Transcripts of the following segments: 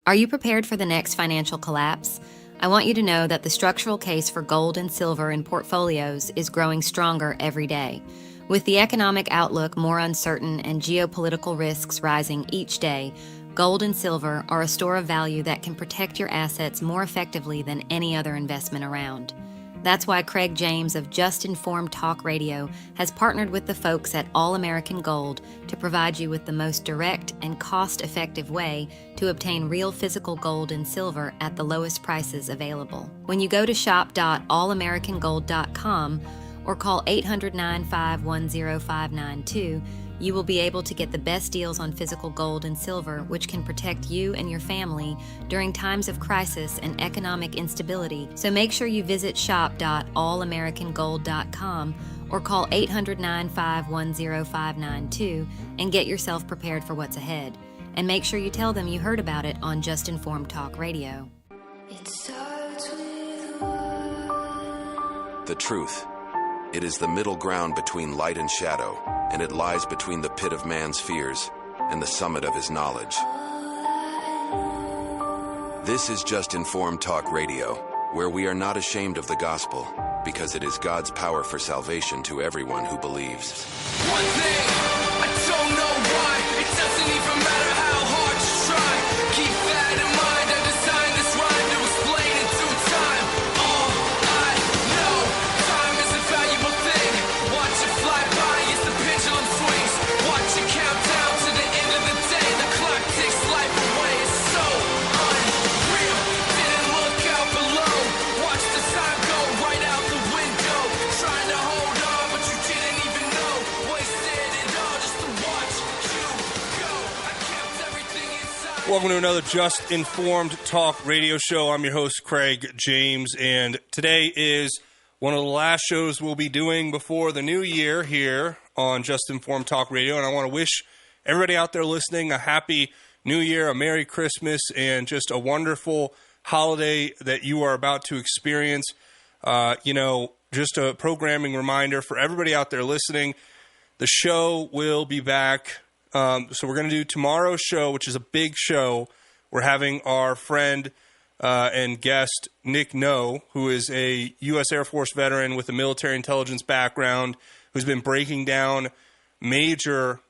Are you prepared for the next financial collapse? I want you to know that the structural case for gold and silver in portfolios is growing stronger every day. With the economic outlook more uncertain and geopolitical risks rising each day, gold and silver are a store of value that can protect your assets more effectively than any other investment around. That's why Craig James of Just Informed Talk Radio has partnered with the folks at All American Gold to provide you with the most direct and cost-effective way to obtain real physical gold and silver at the lowest prices available. When you go to shop.allamericangold.com or call 800-951-0592, you will be able to get the best deals on physical gold and silver, which can protect you and your family during times of crisis and economic instability. So make sure you visit shop.allamericangold.com or call 800-951-0592 and get yourself prepared for what's ahead. And make sure you tell them you heard about it on Just Informed Talk Radio. The truth. It is the middle ground between light and shadow, and it lies between the pit of man's fears and the summit of his knowledge. This is Just Informed Talk Radio, where we are not ashamed of the gospel, because it is God's power for salvation to everyone who believes. One thing, I don't know why, it doesn't even matter how hard you try. Keep that in mind, I designed this rhyme to explain in due time. All I know, time is a valuable thing. Watch it fly by as the pendulum swings. Watch it count down to the end of the day. The clock takes life away, it's so unreal. Didn't look out below, watch the time go right out the window. Trying to hold on, but you didn't even know. Wasted it all just to watch you go. I kept everything inside. Welcome to another Just Informed Talk Radio show. I'm your host, Craig James, and today is one of the last shows we'll be doing before the new year here on Just Informed Talk Radio, and I want to wish everybody out there listening a happy new year, a Merry Christmas, and just a wonderful holiday that you are about to experience. Just a programming reminder for everybody out there listening, the show will be back. So we're going to do tomorrow's show, which is a big show. We're having our friend and guest, Nick No, who is a U.S. Air Force veteran with a military intelligence background, who's been breaking down major,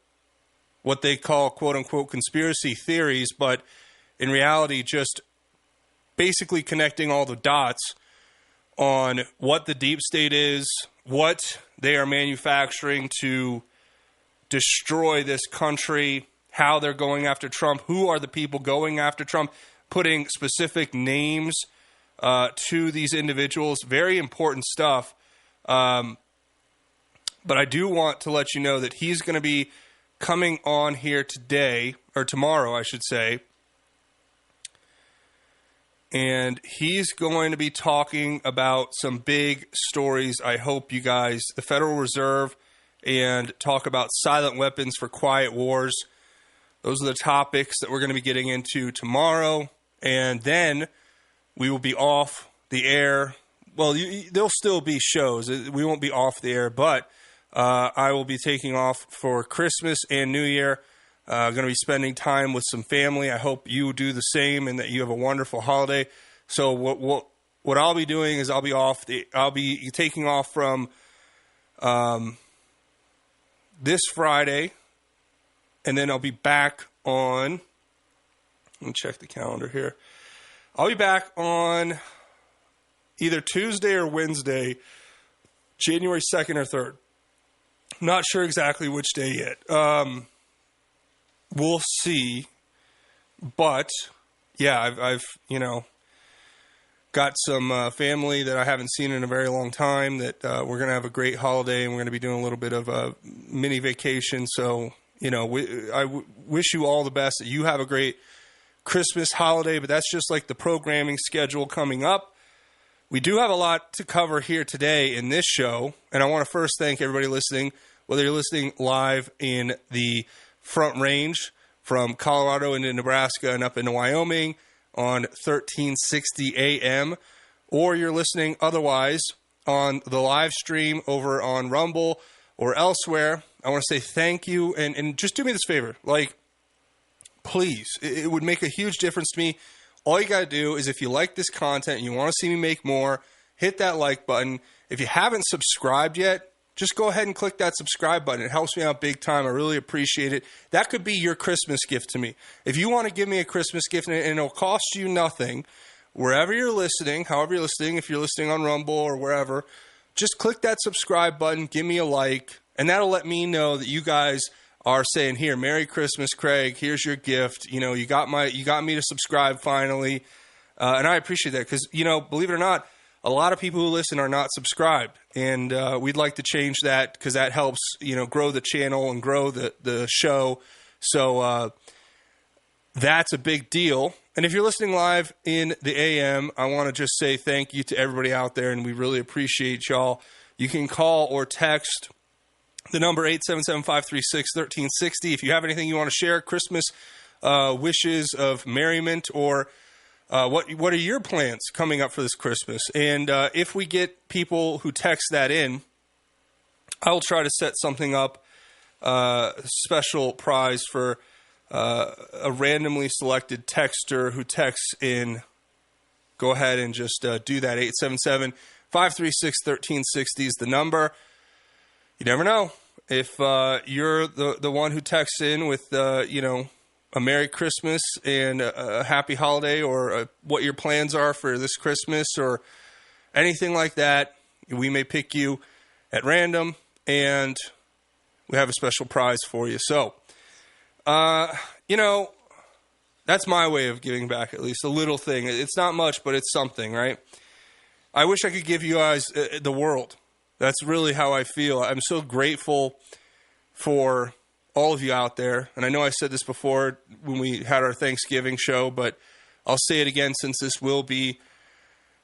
what they call, quote-unquote, conspiracy theories, but in reality, just basically connecting all the dots on what the deep state is, what they are manufacturing to destroy this country, how they're going after Trump, who are the people going after Trump, putting specific names to these individuals. Very important stuff. But I do want to let you know that he's going to be coming on here today, or tomorrow, I should say. And he's going to be talking about some big stories. I hope you guys, the Federal Reserve, and talk about silent weapons for quiet wars. Those are the topics that we're going to be getting into tomorrow. And then we will be off the air. Well, there'll still be shows. We won't be off the air, but I will be taking off for Christmas and New Year. Going to be spending time with some family. I hope you do the same and that you have a wonderful holiday. So what I'll be doing is I'll be taking off from this Friday, and then I'll be back on. Let me check the calendar here. I'll be back on either Tuesday or Wednesday, January 2nd or 3rd. Not sure exactly which day yet. We'll see. But, yeah, I've got some family that I haven't seen in a very long time that we're going to have a great holiday, and we're going to be doing a little bit of a mini vacation. So, I wish you all the best, that you have a great Christmas holiday, but that's just like the programming schedule coming up. We do have a lot to cover here today in this show, and I want to first thank everybody listening, whether you're listening live in the Front Range from Colorado into Nebraska and up into Wyoming on 1360 AM, or you're listening otherwise on the live stream over on Rumble or elsewhere. I want to say thank you, and just do me this favor, please, it would make a huge difference to me. All you got to do is, if you like this content and you want to see me make more, hit that like button. If you haven't subscribed yet, just go ahead and click that subscribe button. It helps me out big time. I really appreciate it. That could be your Christmas gift to me. If you want to give me a Christmas gift and it'll cost you nothing, wherever you're listening, however you're listening, if you're listening on Rumble or wherever, just click that subscribe button, give me a like, and that'll let me know that you guys are saying, here, Merry Christmas, Craig, here's your gift. You know, you got me to subscribe finally. And I appreciate that because, you know, believe it or not, a lot of people who listen are not subscribed. And we'd like to change that because that helps, you know, grow the channel and grow the show. So that's a big deal. And if you're listening live in the AM, I want to just say thank you to everybody out there, and we really appreciate y'all. You can call or text the number 877-536-1360. If you have anything you want to share, Christmas wishes of merriment, or what are your plans coming up for this Christmas? And if we get people who text that in, I will try to set something up, special prize for a randomly selected texter who texts in. Go ahead and just do that. 877-536-1360 is the number. You never know. If you're the one who texts in with, you know, a Merry Christmas and a Happy Holiday, or what your plans are for this Christmas or anything like that, we may pick you at random, and we have a special prize for you. So, you know, that's my way of giving back, at least a little thing. It's not much, but it's something, right? I wish I could give you guys the world. That's really how I feel. I'm so grateful for all of you out there. And I know I said this before when we had our Thanksgiving show, but I'll say it again since this will be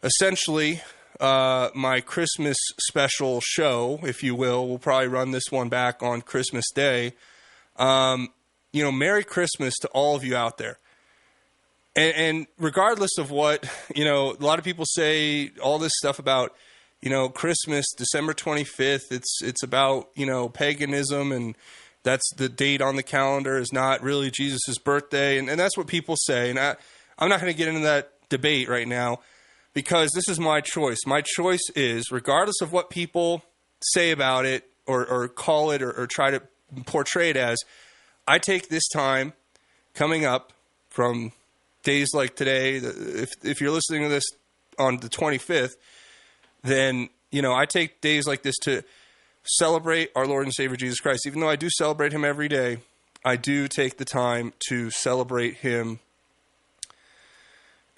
essentially my Christmas special show, if you will. We'll probably run this one back on Christmas Day. You know, Merry Christmas to all of you out there. And regardless of what, you know, a lot of people say all this stuff about, you know, Christmas, December 25th, it's about, you know, paganism, and that's the date on the calendar is not really Jesus' birthday. And that's what people say. And I'm not going to get into that debate right now, because this is my choice. My choice is, regardless of what people say about it or call it or try to portray it as, I take this time coming up from days like today. If you're listening to this on the 25th, then, you know, I take days like this to celebrate our Lord and Savior Jesus Christ. Even though I do celebrate him every day, I do take the time to celebrate him.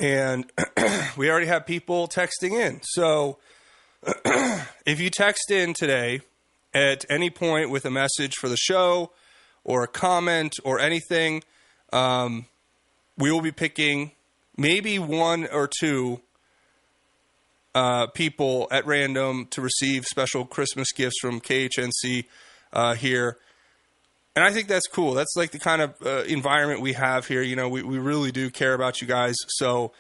And we already have people texting in. So if you text in today at any point with a message for the show or a comment or anything, we will be picking maybe one or two people at random to receive special Christmas gifts from KHNC here. And I think that's cool. That's like the kind of environment we have here. You know, we really do care about you guys. So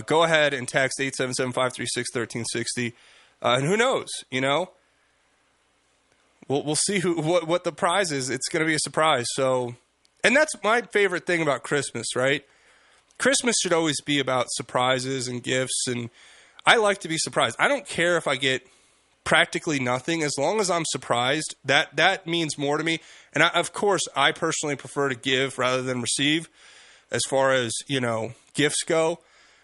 go ahead and text 877-536-1360. And who knows, you know? We'll see what the prize is. It's going to be a surprise. So, and that's my favorite thing about Christmas, right? Christmas should always be about surprises and gifts, and I like to be surprised. I don't care if I get practically nothing, as long as I'm surprised. That means more to me. And of course, I personally prefer to give rather than receive, as far as, you know, gifts go.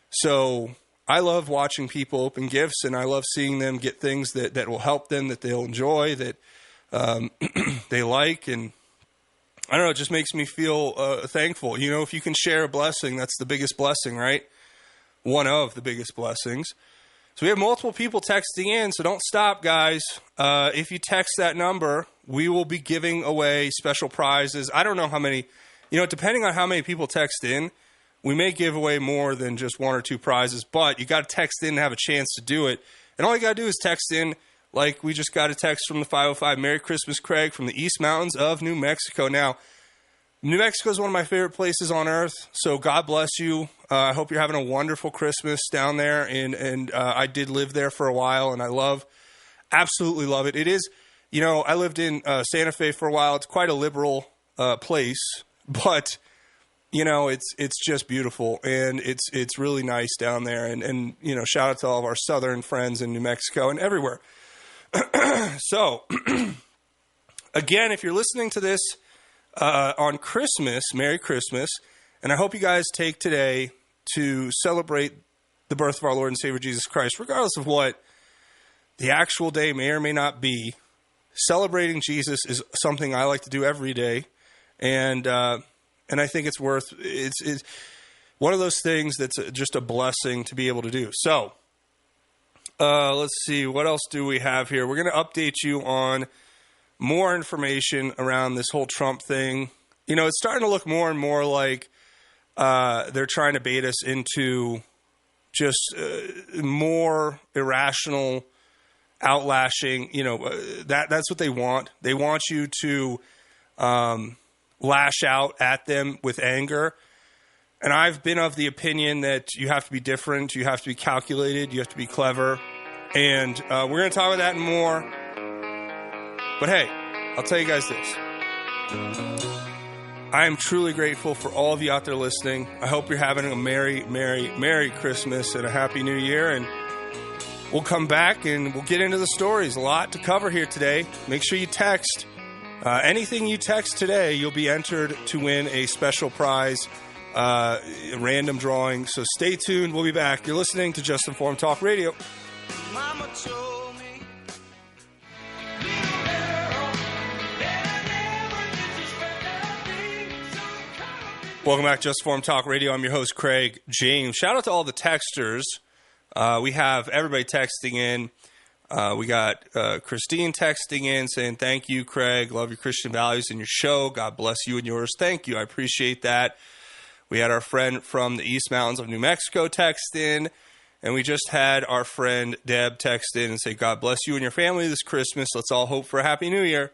So I love watching people open gifts, and I love seeing them get things that will help them, that they'll enjoy, that they like. And I don't know, it just makes me feel thankful. You know, if you can share a blessing, that's the biggest blessing, right? One of the biggest blessings. So we have multiple people texting in, so don't stop, guys. If you text that number, we will be giving away special prizes. I don't know how many, you know, depending on how many people text in, we may give away more than just one or two prizes, but you got to text in and have a chance to do it. And all you got to do is text in, like we just got a text from the 505, Merry Christmas, Craig, from the East Mountains of New Mexico. Now, New Mexico is one of my favorite places on earth, so God bless you. I hope you're having a wonderful Christmas down there, and I did live there for a while, and I absolutely love it. It is, you know, I lived in Santa Fe for a while. It's quite a liberal place, but it's just beautiful, and it's really nice down there. And shout out to all of our southern friends in New Mexico and everywhere. So, again, if you're listening to this on Christmas, Merry Christmas, and I hope you guys take today to celebrate the birth of our Lord and Savior Jesus Christ, regardless of what the actual day may or may not be. Celebrating Jesus is something I like to do every day, and I think it's one of those things that's just a blessing to be able to do. So, let's see, what else do we have here? We're going to update you on more information around this whole Trump thing. It's starting to look more and more like they're trying to bait us into just more irrational outlashing. That's what they want. They want you to lash out at them with anger. And I've been of the opinion that you have to be different, you have to be calculated, you have to be clever. And we're going to talk about that and more. But hey, I'll tell you guys this. I am truly grateful for all of you out there listening. I hope you're having a Merry, Merry, Merry Christmas and a Happy New Year. And we'll come back and we'll get into the stories. A lot to cover here today. Make sure you text. Anything you text today, you'll be entered to win a special prize, a random drawing. So stay tuned. We'll be back. You're listening to Just Informed Talk Radio. Mama told me. Welcome back to Just Informed Talk Radio. I'm your host, Craig James. Shout out to all the texters. We have everybody texting in. We got Christine texting in saying, thank you, Craig. Love your Christian values in your show. God bless you and yours. Thank you. I appreciate that. We had our friend from the East Mountains of New Mexico text in. And we just had our friend Deb text in and say, God bless you and your family this Christmas. Let's all hope for a Happy New Year.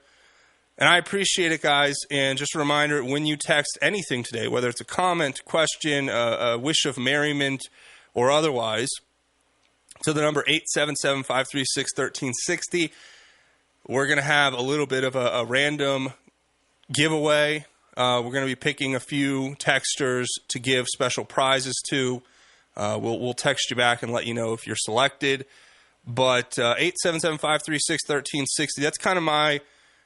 And I appreciate it, guys. And just a reminder, when you text anything today, whether it's a comment, question, a wish of merriment, or otherwise, to the number 877-536-1360, we're going to have a little bit of a random giveaway. We're going to be picking a few texters to give special prizes to. We'll text you back and let you know if you're selected. But 877-536-1360, that's kind of my,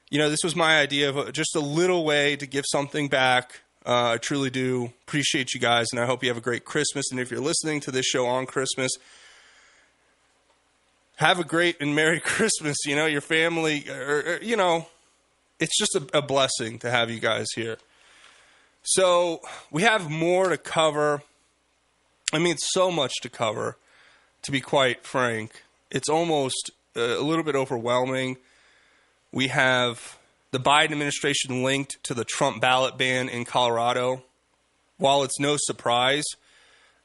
this was my idea of just a little way to give something back. I truly do appreciate you guys, and I hope you have a great Christmas. And if you're listening to this show on Christmas, have a great and Merry Christmas. Your family, it's just a blessing to have you guys here. So we have more to cover. I mean, so much to cover, to be quite frank. It's almost a little bit overwhelming. We have the Biden administration linked to the Trump ballot ban in Colorado. While it's no surprise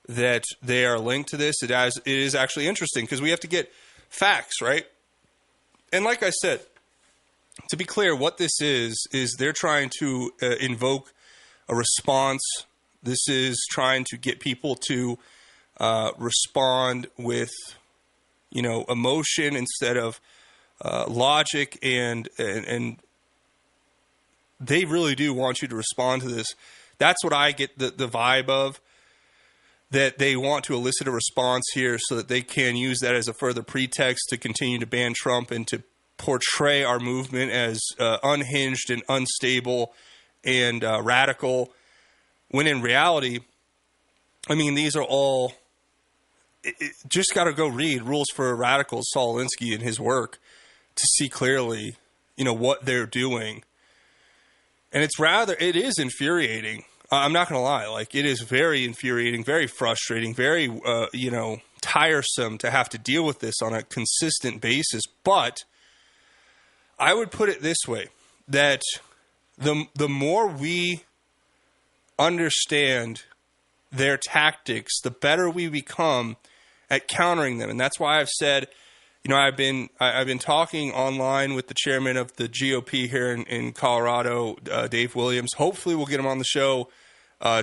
that they are linked to this, it is actually interesting because we have to get facts, right? And like I said, to be clear, what this is they're trying to invoke a response. This is trying to get people to respond with, emotion instead of logic, and they really do want you to respond to this. That's what I get the vibe of, that they want to elicit a response here so that they can use that as a further pretext to continue to ban Trump and to portray our movement as unhinged and unstable and radical. When in reality, I mean, these are all, just got to go read Rules for Radicals, Saul Alinsky, and his work to see clearly, what they're doing. And it is infuriating. I'm not going to lie. It is very infuriating, very frustrating, very, tiresome to have to deal with this on a consistent basis. But I would put it this way, that the more we understand their tactics, the better we become at countering them. And that's why I've said, I've been talking online with the chairman of the GOP here in Colorado, Dave Williams. Hopefully we'll get him on the show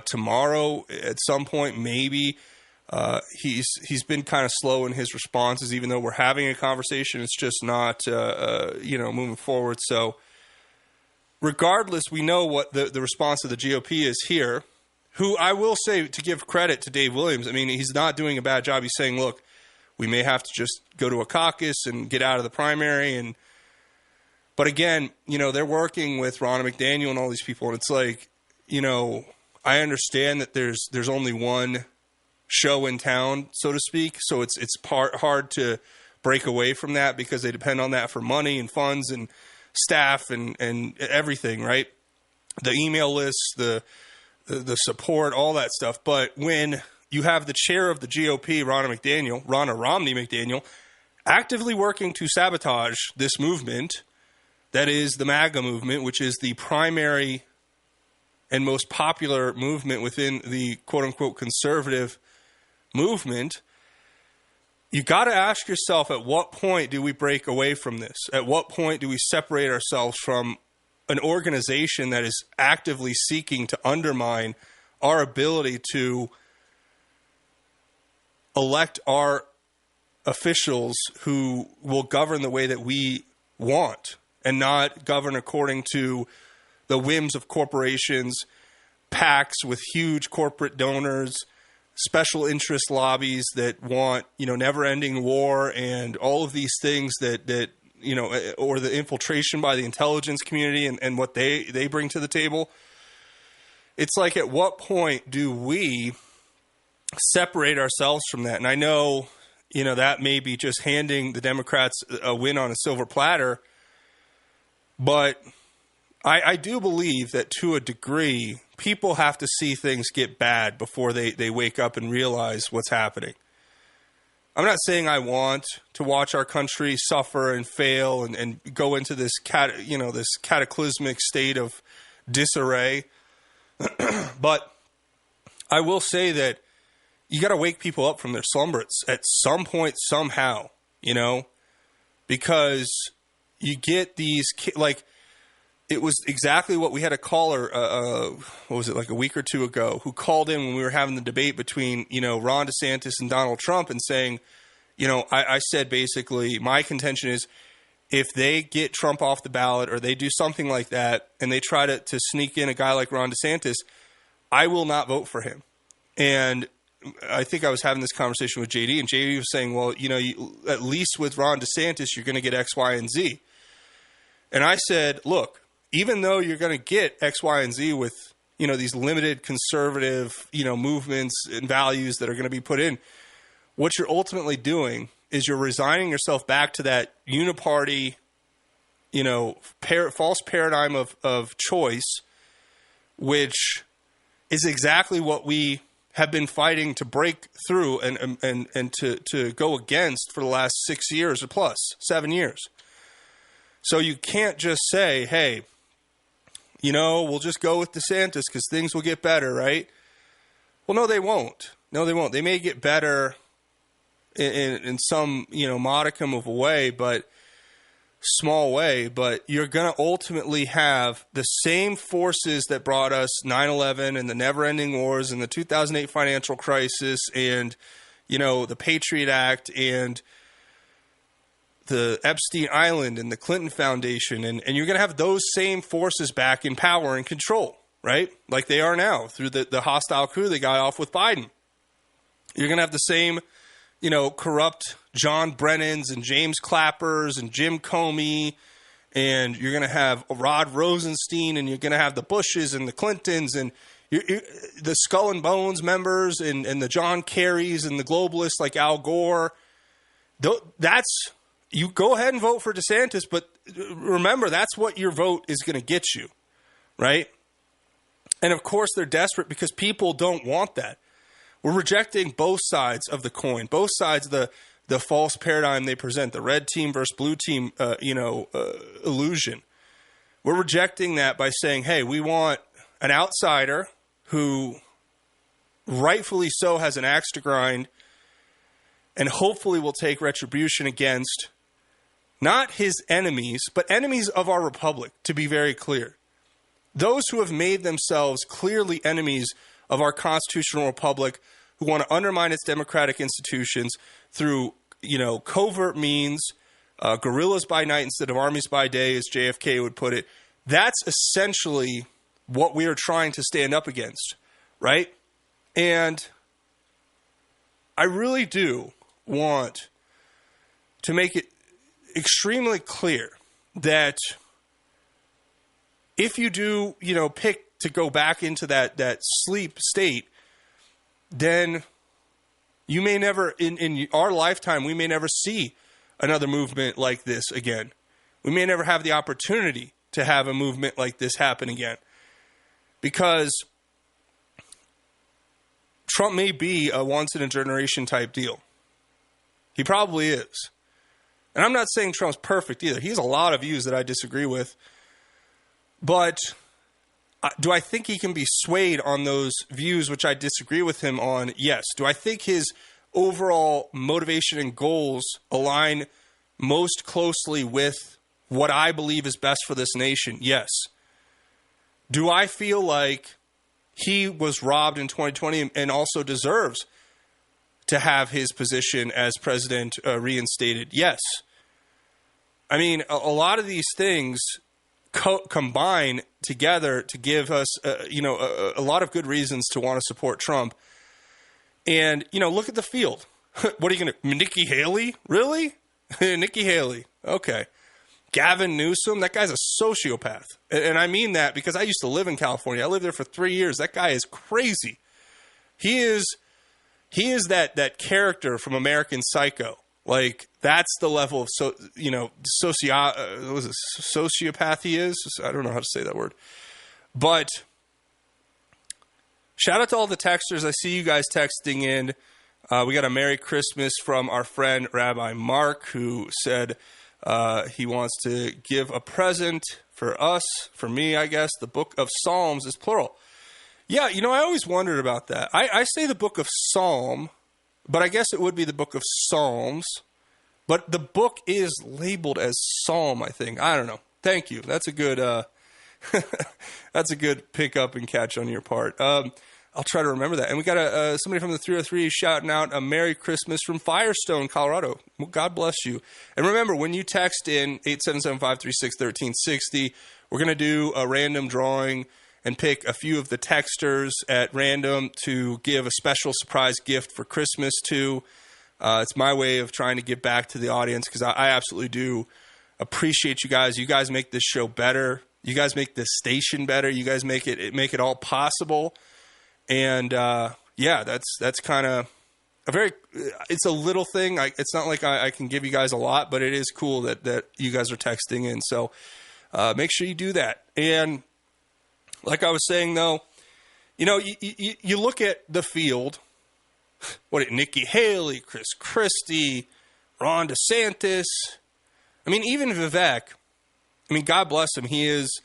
tomorrow at some point, maybe. He's been kind of slow in his responses, even though we're having a conversation. It's just not, moving forward. So regardless, we know what the response of the GOP is here. who I will say, to give credit to Dave Williams, I mean, he's not doing a bad job. He's saying, look, we may have to just go to a caucus and get out of the primary. But again, they're working with Ronna McDaniel and all these people. And it's like, I understand that there's only one show in town, so to speak. So it's hard to break away from that because they depend on that for money and funds and staff and everything, right? The email lists, the support, all that stuff. But when you have the chair of the GOP, Ronna Romney McDaniel, actively working to sabotage this movement that is the MAGA movement, which is the primary and most popular movement within the quote-unquote conservative movement, you got to ask yourself, at what point do we break away from this? At what point do we separate ourselves from an organization that is actively seeking to undermine our ability to elect our officials who will govern the way that we want and not govern according to the whims of corporations, PACs with huge corporate donors, special interest lobbies that want, never-ending war and all of these things that or the infiltration by the intelligence community and what they bring to the table. It's like, at what point do we separate ourselves from that? And I know, that may be just handing the Democrats a win on a silver platter, but I do believe that to a degree, people have to see things get bad before they wake up and realize what's happening. I'm not saying I want to watch our country suffer and fail and go into this this cataclysmic state of disarray, but I will say that you got to wake people up from their slumbers at some point somehow, because you get these it was exactly what we had a caller, what was it, like a week or two ago, who called in when we were having the debate between, Ron DeSantis and Donald Trump and saying, I said basically my contention is if they get Trump off the ballot or they do something like that and they try to sneak in a guy like Ron DeSantis, I will not vote for him. And I think I was having this conversation with JD, and JD was saying, well, at least with Ron DeSantis, you're going to get X, Y, and Z. And I said, look, even though you're going to get X, Y, and Z with, these limited conservative, movements and values that are going to be put in, what you're ultimately doing is you're resigning yourself back to that uniparty, false paradigm of choice, which is exactly what we have been fighting to break through and to go against for the last 6 years or plus, 7 years. So you can't just say, hey, we'll just go with DeSantis because things will get better, right? Well, no, they won't. No, they won't. They may get better in some, modicum of a way, but small way, but you're going to ultimately have the same forces that brought us 9/11 and the never-ending wars and the 2008 financial crisis and, the Patriot Act and the Epstein Island and the Clinton Foundation. And you're going to have those same forces back in power and control, right? Like they are now through the hostile coup they got off with Biden. You're going to have the same, corrupt John Brennans and James Clappers and Jim Comey, and you're going to have Rod Rosenstein, and you're going to have the Bushes and the Clintons and the Skull and Bones members and the John Kerrys and the globalists like Al Gore. You go ahead and vote for DeSantis, but remember, that's what your vote is going to get you, right? And of course, they're desperate because people don't want that. We're rejecting both sides of the coin, both sides of the false paradigm they present, the red team versus blue team, illusion. We're rejecting that by saying, hey, we want an outsider who rightfully so has an axe to grind and hopefully will take retribution against not his enemies, but enemies of our republic, to be very clear. Those who have made themselves clearly enemies of our constitutional republic, who want to undermine its democratic institutions through, covert means, guerrillas by night instead of armies by day, as JFK would put it. That's essentially what we are trying to stand up against. right? And I really do want to make it extremely clear that if you do, pick to go back into that sleep state, then you may never, in our lifetime, we may never see another movement like this again. We may never have the opportunity to have a movement like this happen again, because Trump may be a once-in-a-generation type deal. He probably is. And I'm not saying Trump's perfect either. He has a lot of views that I disagree with. But do I think he can be swayed on those views which I disagree with him on? Yes. Do I think his overall motivation and goals align most closely with what I believe is best for this nation? Yes. Do I feel like he was robbed in 2020 and also deserves to have his position as president reinstated? Yes. I mean, a lot of these things combine together to give us, a lot of good reasons to want to support Trump. And, look at the field. What are you going to, Nikki Haley? Really? Nikki Haley. Okay. Gavin Newsom, that guy's a sociopath. And I mean that because I used to live in California. I lived there for 3 years. That guy is crazy. He is that character from American Psycho. Like, that's the level of sociopath he is. I don't know how to say that word. But shout out to all the texters. I see you guys texting in. We got a Merry Christmas from our friend Rabbi Mark, who said he wants to give a present for us, for me, I guess. The book of Psalms is plural. Yeah, I always wondered about that. I say the book of Psalm, but I guess it would be the book of Psalms. But the book is labeled as Psalm, I think. I don't know. Thank you. That's a good that's a good pick up and catch on your part. I'll try to remember that. And we got somebody from the 303 shouting out a Merry Christmas from Firestone, Colorado. Well, God bless you. And remember, when you text in 877-536-1360, we're going to do a random drawing and pick a few of the texters at random to give a special surprise gift for Christmas to. It's my way of trying to give back to the audience because I absolutely do appreciate you guys. You guys make this show better. You guys make this station better. You guys make it all possible. And that's kind of it's a little thing. It's not like I can give you guys a lot, but it is cool that you guys are texting in. So make sure you do that. And like I was saying, though, you look at the field. Nikki Haley, Chris Christie, Ron DeSantis. I mean, even Vivek. I mean, God bless him. He is,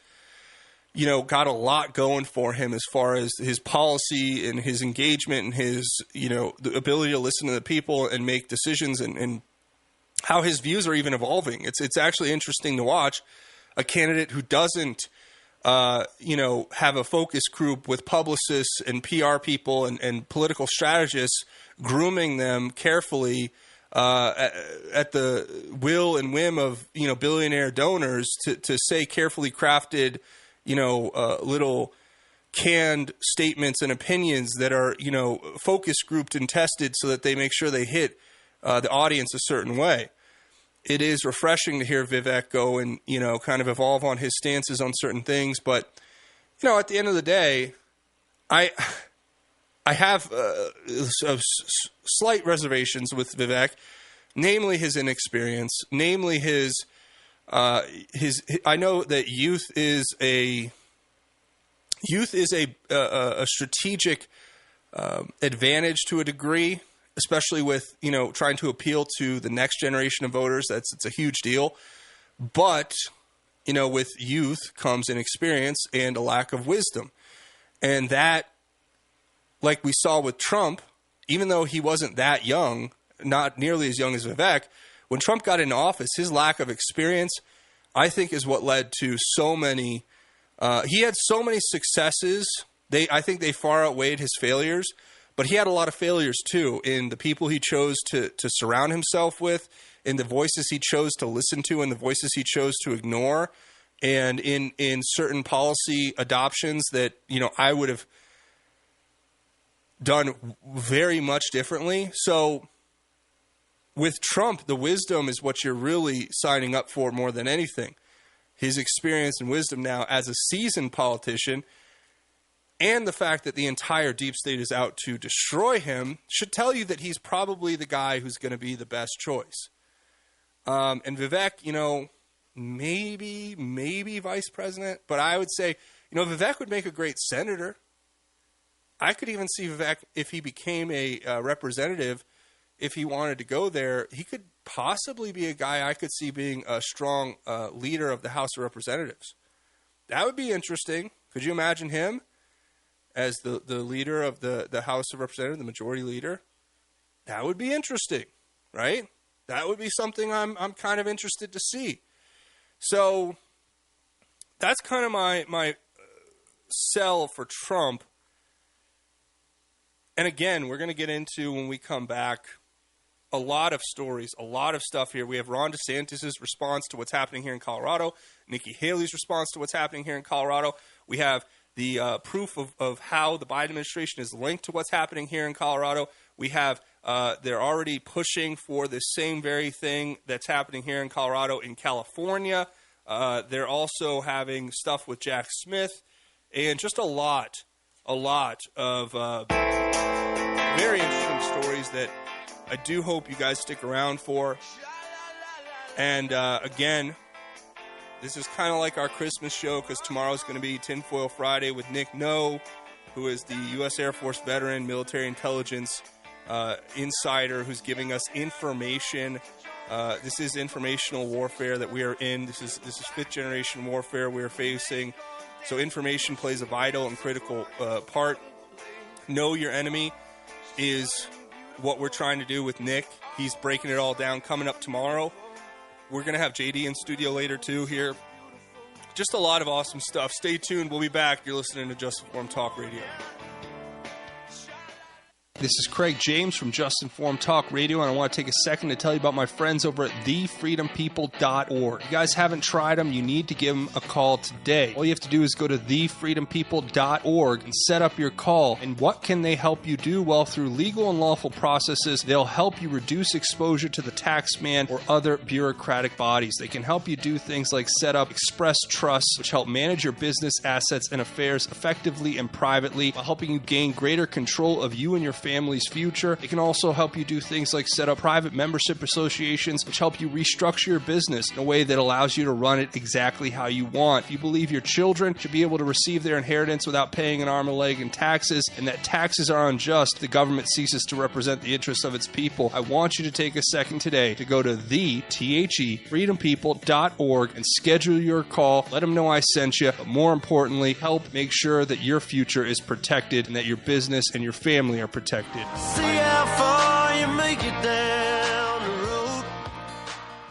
got a lot going for him as far as his policy and his engagement and his, the ability to listen to the people and make decisions and how his views are even evolving. It's actually interesting to watch a candidate who doesn't have a focus group with publicists and PR people and political strategists grooming them carefully at the will and whim of, billionaire donors to say carefully crafted, little canned statements and opinions that are, focus grouped and tested so that they make sure they hit the audience a certain way. It is refreshing to hear Vivek go and, kind of evolve on his stances on certain things. But, at the end of the day, I have slight reservations with Vivek, namely his inexperience, namely his I know that youth is a strategic advantage to a degree, especially with, trying to appeal to the next generation of voters. It's a huge deal. But, with youth comes inexperience and a lack of wisdom. And that, like we saw with Trump, even though he wasn't that young, not nearly as young as Vivek, when Trump got into office, his lack of experience, I think, is what led to so many he had so many successes. I think they far outweighed his failures. But he had a lot of failures, too, in the people he chose to surround himself with, in the voices he chose to listen to, and the voices he chose to ignore, and in certain policy adoptions that, I would have done very much differently. So with Trump, the wisdom is what you're really signing up for more than anything. His experience and wisdom now as a seasoned politician, and the fact that the entire deep state is out to destroy him, should tell you that he's probably the guy who's going to be the best choice. And Vivek, maybe vice president, but I would say, Vivek would make a great senator. I could even see Vivek, if he became a representative, if he wanted to go there, he could possibly be a guy I could see being a strong leader of the House of Representatives. That would be interesting. Could you imagine him as the leader of the House of Representatives, the majority leader? That would be interesting, right? That would be something I'm kind of interested to see. So that's kind of my sell for Trump. And again, we're going to get into, when we come back, a lot of stories, a lot of stuff here. We have Ron DeSantis' response to what's happening here in Colorado, Nikki Haley's response to what's happening here in Colorado. We have the proof of how the Biden administration is linked to what's happening here in Colorado. We have they're already pushing for the same very thing that's happening here in Colorado in California. They're also having stuff with Jack Smith, and just a lot of very interesting stories that I do hope you guys stick around for. And again, this is kind of like our Christmas show, because tomorrow's going to be Tinfoil Friday with Nick No, who is the U.S. Air Force veteran, military intelligence insider, who's giving us information. This is informational warfare that we are in. This is fifth generation warfare we are facing. So information plays a vital and critical part. Know your enemy is what we're trying to do with Nick. He's breaking it all down. Coming up tomorrow, we're going to have JD in studio later too here. Just a lot of awesome stuff. Stay tuned. We'll be back. You're listening to Just Informed Talk Radio. This is Craig James from Just Informed Talk Radio, and I want to take a second to tell you about my friends over at thefreedompeople.org. If you guys haven't tried them, you need to give them a call today. All you have to do is go to thefreedompeople.org and set up your call. And what can they help you do? Well, through legal and lawful processes, they'll help you reduce exposure to the tax man or other bureaucratic bodies. They can help you do things like set up express trusts, which help manage your business assets and affairs effectively and privately, while helping you gain greater control of you and your family's future. It can also help you do things like set up private membership associations, which help you restructure your business in a way that allows you to run it exactly how you want. If you believe your children should be able to receive their inheritance without paying an arm and a leg in taxes, and that taxes are unjust, the government ceases to represent the interests of its people, I want you to take a second today to go to freedompeople.org and schedule your call. Let them know I sent you, but more importantly, help make sure that your future is protected and that your business and your family are protected. See how far you make it down the road.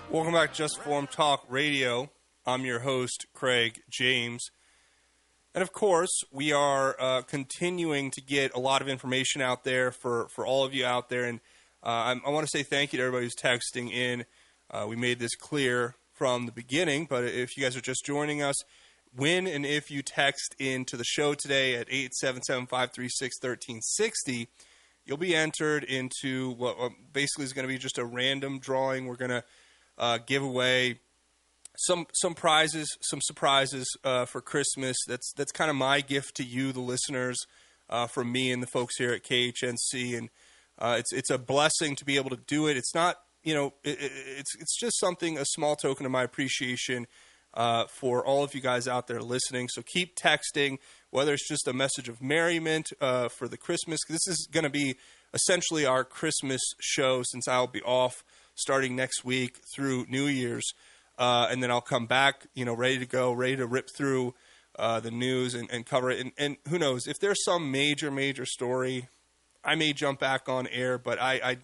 Welcome back to Just Informed Talk Radio. I'm your host, Craig James. And of course, we are continuing to get a lot of information out there for all of you out there. And I want to say thank you to everybody who's texting in. We made this clear from the beginning, but if you guys are just joining us, when and if you text into the show today at 877-536-1360, you'll be entered into what basically is going to be just a random drawing. We're going to give away some prizes, some surprises for Christmas. That's kind of my gift to you, the listeners, from me and the folks here at KHNC. And it's a blessing to be able to do it. It's not, it's just something, a small token of my appreciation for all of you guys out there listening. So keep texting, whether it's just a message of merriment for the Christmas. This is going to be essentially our Christmas show, since I'll be off starting next week through New Year's. And then I'll come back, ready to go, ready to rip through the news and cover it. And who knows, if there's some major story, I may jump back on air, but I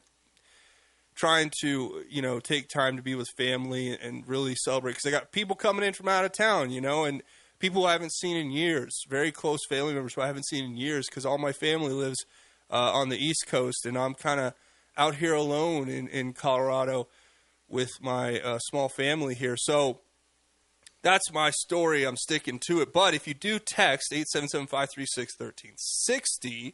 trying to, take time to be with family and really celebrate, because I got people coming in from out of town, and people I haven't seen in years, very close family members who I haven't seen in years, because all my family lives on the East Coast, and I'm kind of out here alone in Colorado with my small family here. So that's my story. I'm sticking to it. But if you do text 877-536-1360,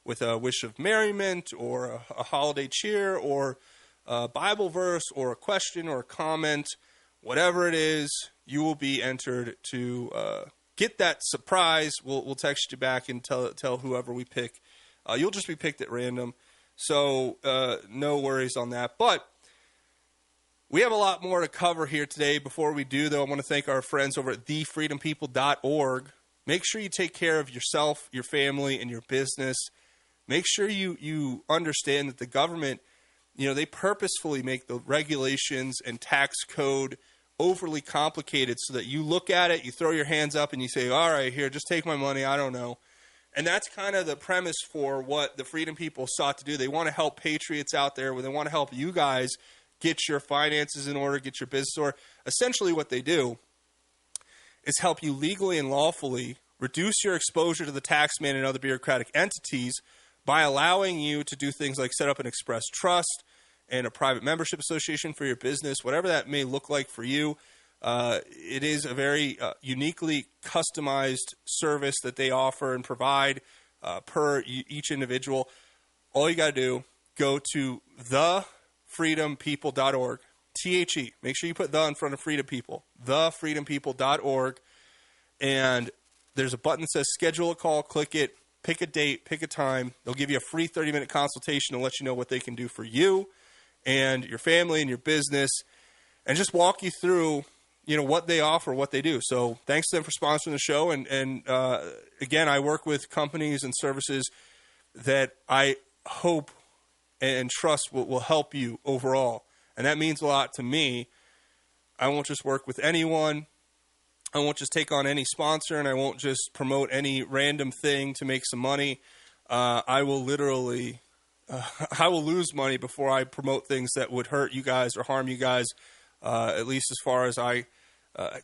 with a wish of merriment or a holiday cheer or a Bible verse or a question or a comment, whatever it is, you will be entered to get that surprise. We'll text you back and tell whoever we pick. You'll just be picked at random. So no worries on that. But we have a lot more to cover here today. Before we do, though, I want to thank our friends over at thefreedompeople.org. Make sure you take care of yourself, your family, and your business. Make sure you understand that the government, they purposefully make the regulations and tax code overly complicated so that you look at it, you throw your hands up, and you say, all right, here, just take my money, I don't know. And that's kind of the premise for what the Freedom People sought to do. They want to help patriots out there. They want to help you guys get your finances in order, get your business in order. Essentially what they do is help you legally and lawfully reduce your exposure to the taxman and other bureaucratic entities by allowing you to do things like set up an express trust and a private membership association for your business, whatever that may look like for you. It is a very uniquely customized service that they offer and provide per each individual. All you got to do, go to thefreedompeople.org, THE. Make sure you put the in front of Freedom People, thefreedompeople.org. And there's a button that says schedule a call. Click it, pick a date, pick a time. They'll give you a free 30-minute consultation to let you know what they can do for you and your family and your business, and just walk you through what they offer, what they do. So thanks to them for sponsoring the show. And again, I work with companies and services that I hope and trust will help you overall. And that means a lot to me. I won't just work with anyone. I won't just take on any sponsor, and I won't just promote any random thing to make some money. I will literally, I will lose money before I promote things that would hurt you guys or harm you guys, at least as far as I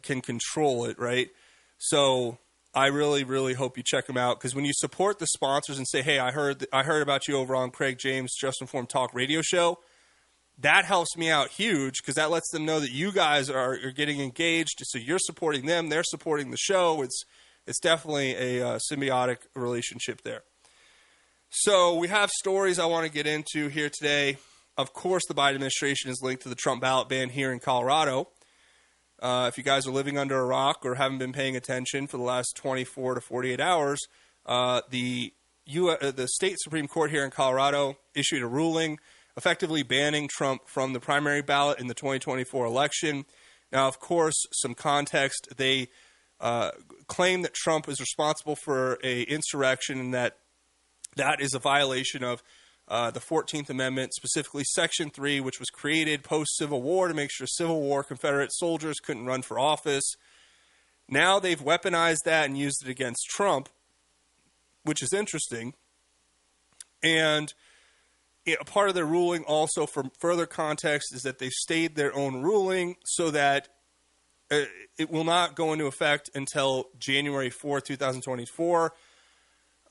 can control it, right? So I really, really hope you check them out, because when you support the sponsors and say, hey, I heard about you over on Craig James' Just Informed Talk radio show, that helps me out huge, because that lets them know that you guys are getting engaged. So you're supporting them, they're supporting the show. It's definitely a symbiotic relationship there. So we have stories I want to get into here today. Of course, the Biden administration is linked to the Trump ballot ban here in Colorado. If you guys are living under a rock or haven't been paying attention for the last 24 to 48 hours, the state Supreme Court here in Colorado issued a ruling effectively banning Trump from the primary ballot in the 2024 election. Now, of course, some context, they claim that Trump is responsible for an insurrection, and that is a violation of the 14th Amendment, specifically Section 3, which was created post-Civil War to make sure Civil War Confederate soldiers couldn't run for office. Now they've weaponized that and used it against Trump, which is interesting. And a part of their ruling also, for further context, is that they've stayed their own ruling so that it will not go into effect until January 4th, 2024.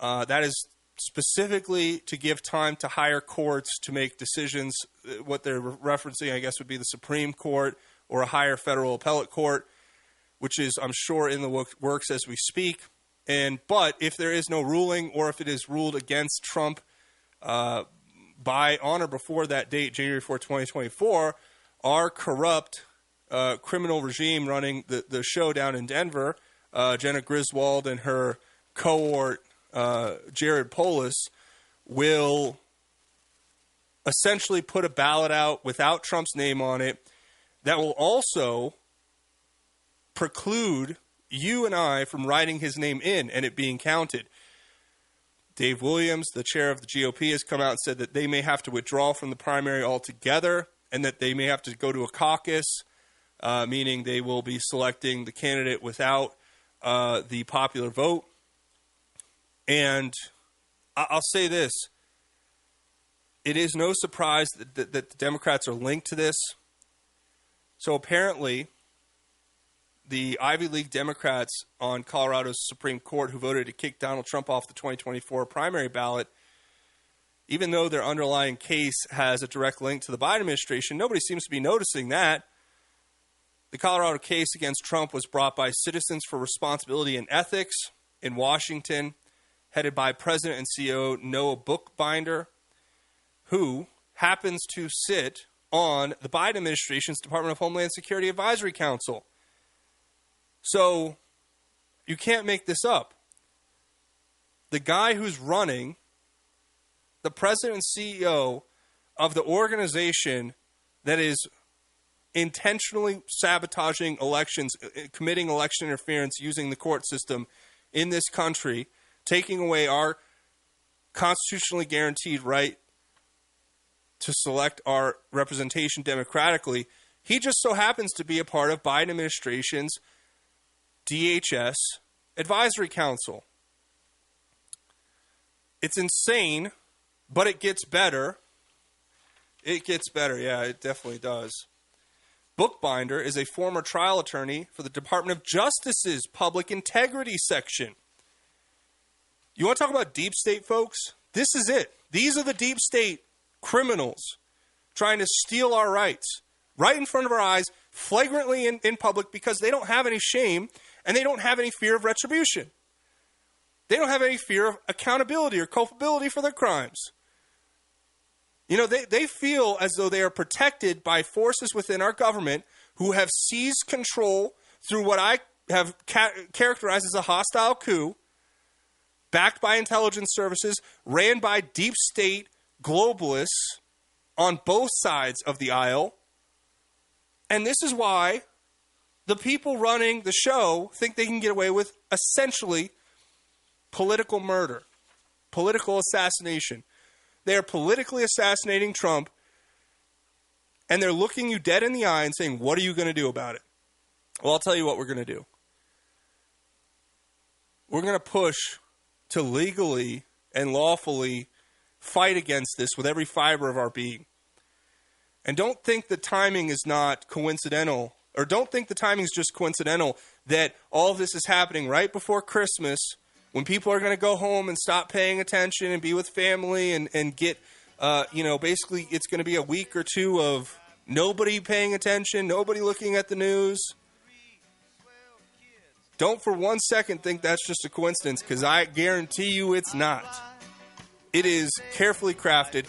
That is specifically to give time to higher courts to make decisions. What they're referencing, I guess, would be the Supreme Court or a higher federal appellate court, which is, I'm sure, in the works as we speak. But if there is no ruling, or if it is ruled against Trump by on or before that date, January 4, 2024, our corrupt criminal regime running the show down in Denver, Jenna Griswold and her cohort, Jared Polis, will essentially put a ballot out without Trump's name on it that will also preclude you and I from writing his name in and it being counted. Dave Williams, the chair of the GOP, has come out and said that they may have to withdraw from the primary altogether, and that they may have to go to a caucus, meaning they will be selecting the candidate without the popular vote. And I'll say this. It is no surprise that the Democrats are linked to this. So apparently, the Ivy League Democrats on Colorado's Supreme Court, who voted to kick Donald Trump off the 2024 primary ballot, even though their underlying case has a direct link to the Biden administration, nobody seems to be noticing that. The Colorado case against Trump was brought by Citizens for Responsibility and Ethics in Washington. headed by President and CEO Noah Bookbinder, who happens to sit on the Biden administration's Department of Homeland Security Advisory Council. So you can't make this up. The guy who's running, the president and CEO of the organization that is intentionally sabotaging elections, committing election interference using the court system in this country, taking away our constitutionally guaranteed right to select our representation democratically, he just so happens to be a part of Biden administration's DHS Advisory Council. It's insane, but it gets better. It gets better, yeah, it definitely does. Bookbinder is a former trial attorney for the Department of Justice's Public Integrity Section. You want to talk about deep state, folks? This is it. These are the deep state criminals trying to steal our rights right in front of our eyes, flagrantly in public, because they don't have any shame and they don't have any fear of retribution. They don't have any fear of accountability or culpability for their crimes. You know, they feel as though they are protected by forces within our government who have seized control through what I have characterized as a hostile coup, backed by intelligence services, ran by deep state globalists on both sides of the aisle. And this is why the people running the show think they can get away with essentially political murder, political assassination. They are politically assassinating Trump, and they're looking you dead in the eye and saying, what are you going to do about it? Well, I'll tell you what we're going to do. We're going to push to legally and lawfully fight against this with every fiber of our being. And don't think the timing is not coincidental, or don't think the timing is just coincidental that all of this is happening right before Christmas, when people are going to go home and stop paying attention and be with family and get, basically it's going to be a week or two of nobody paying attention, nobody looking at the news. Don't for 1 second think that's just a coincidence, because I guarantee you it's not. It is carefully crafted,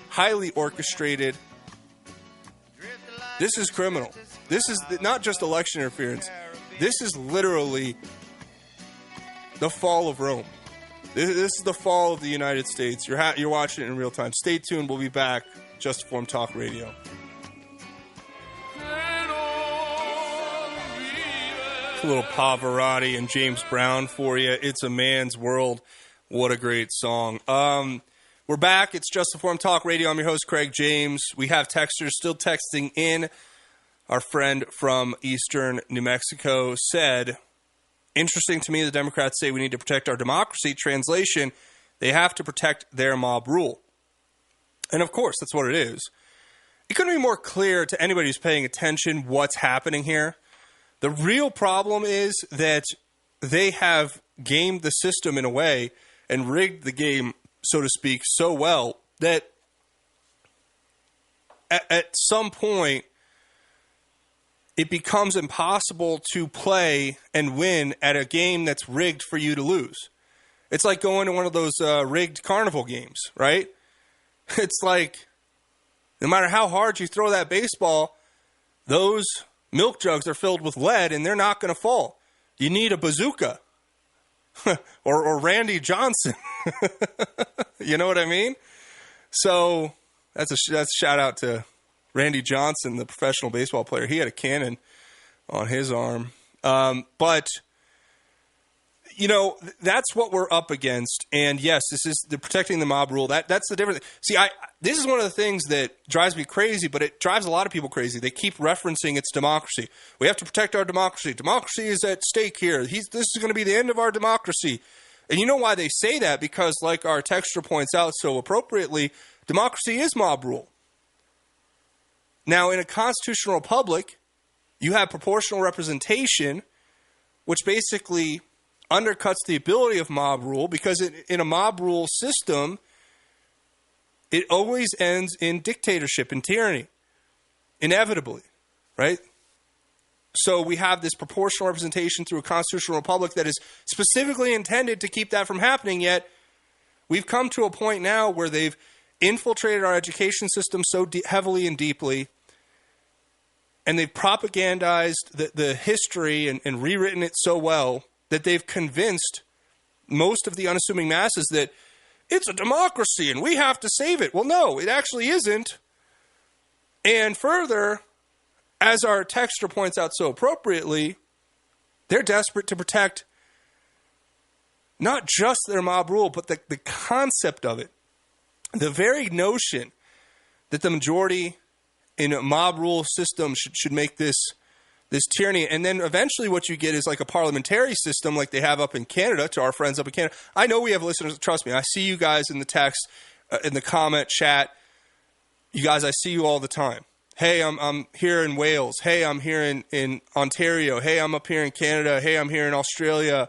highly orchestrated. This is criminal. This is not just election interference. This is literally the fall of Rome. This is the fall of the United States. You're watching it in real time. Stay tuned. We'll be back. Just Informed Talk Radio. A little Pavarotti and James Brown for you. It's a Man's World. What a great song. We're back. It's Just Informed Talk Radio. I'm your host, Craig James. We have texters still texting in. Our friend from Eastern New Mexico said, interesting to me, the Democrats say we need to protect our democracy. Translation, they have to protect their mob rule. And of course, that's what it is. It couldn't be more clear to anybody who's paying attention what's happening here. The real problem is that they have gamed the system in a way and rigged the game, so to speak, so well that at some point it becomes impossible to play and win at a game that's rigged for you to lose. It's like going to one of those rigged carnival games, right? It's like no matter how hard you throw that baseball, those milk jugs are filled with lead and they're not going to fall. You need a bazooka or Randy Johnson. You know what I mean? So that's a shout out to Randy Johnson, the professional baseball player. He had a cannon on his arm. But, you know, that's what we're up against. And, yes, this is the protecting the mob rule. That's the difference. See, this is one of the things that drives me crazy, but it drives a lot of people crazy. They keep referencing it's democracy. We have to protect our democracy. Democracy is at stake here. This is going to be the end of our democracy. And you know why they say that? Because, like our texter points out so appropriately, democracy is mob rule. Now, in a constitutional republic, you have proportional representation, which basically undercuts the ability of mob rule, because in a mob rule system, it always ends in dictatorship and tyranny, inevitably, right? So we have this proportional representation through a constitutional republic that is specifically intended to keep that from happening, yet we've come to a point now where they've infiltrated our education system so heavily and deeply, and they've propagandized the history and rewritten it so well that they've convinced most of the unassuming masses that it's a democracy and we have to save it. Well, no, it actually isn't. And further, as our texter points out so appropriately, they're desperate to protect not just their mob rule, but the concept of it. The very notion that the majority in a mob rule system should make this tyranny. And then eventually what you get is like a parliamentary system like they have up in Canada, to our friends up in Canada. I know we have listeners, trust me. I see you guys in the text, in the comment chat. You guys, I see you all the time. Hey, I'm here in Wales. Hey, I'm here in Ontario. Hey, I'm up here in Canada. Hey, I'm here in Australia.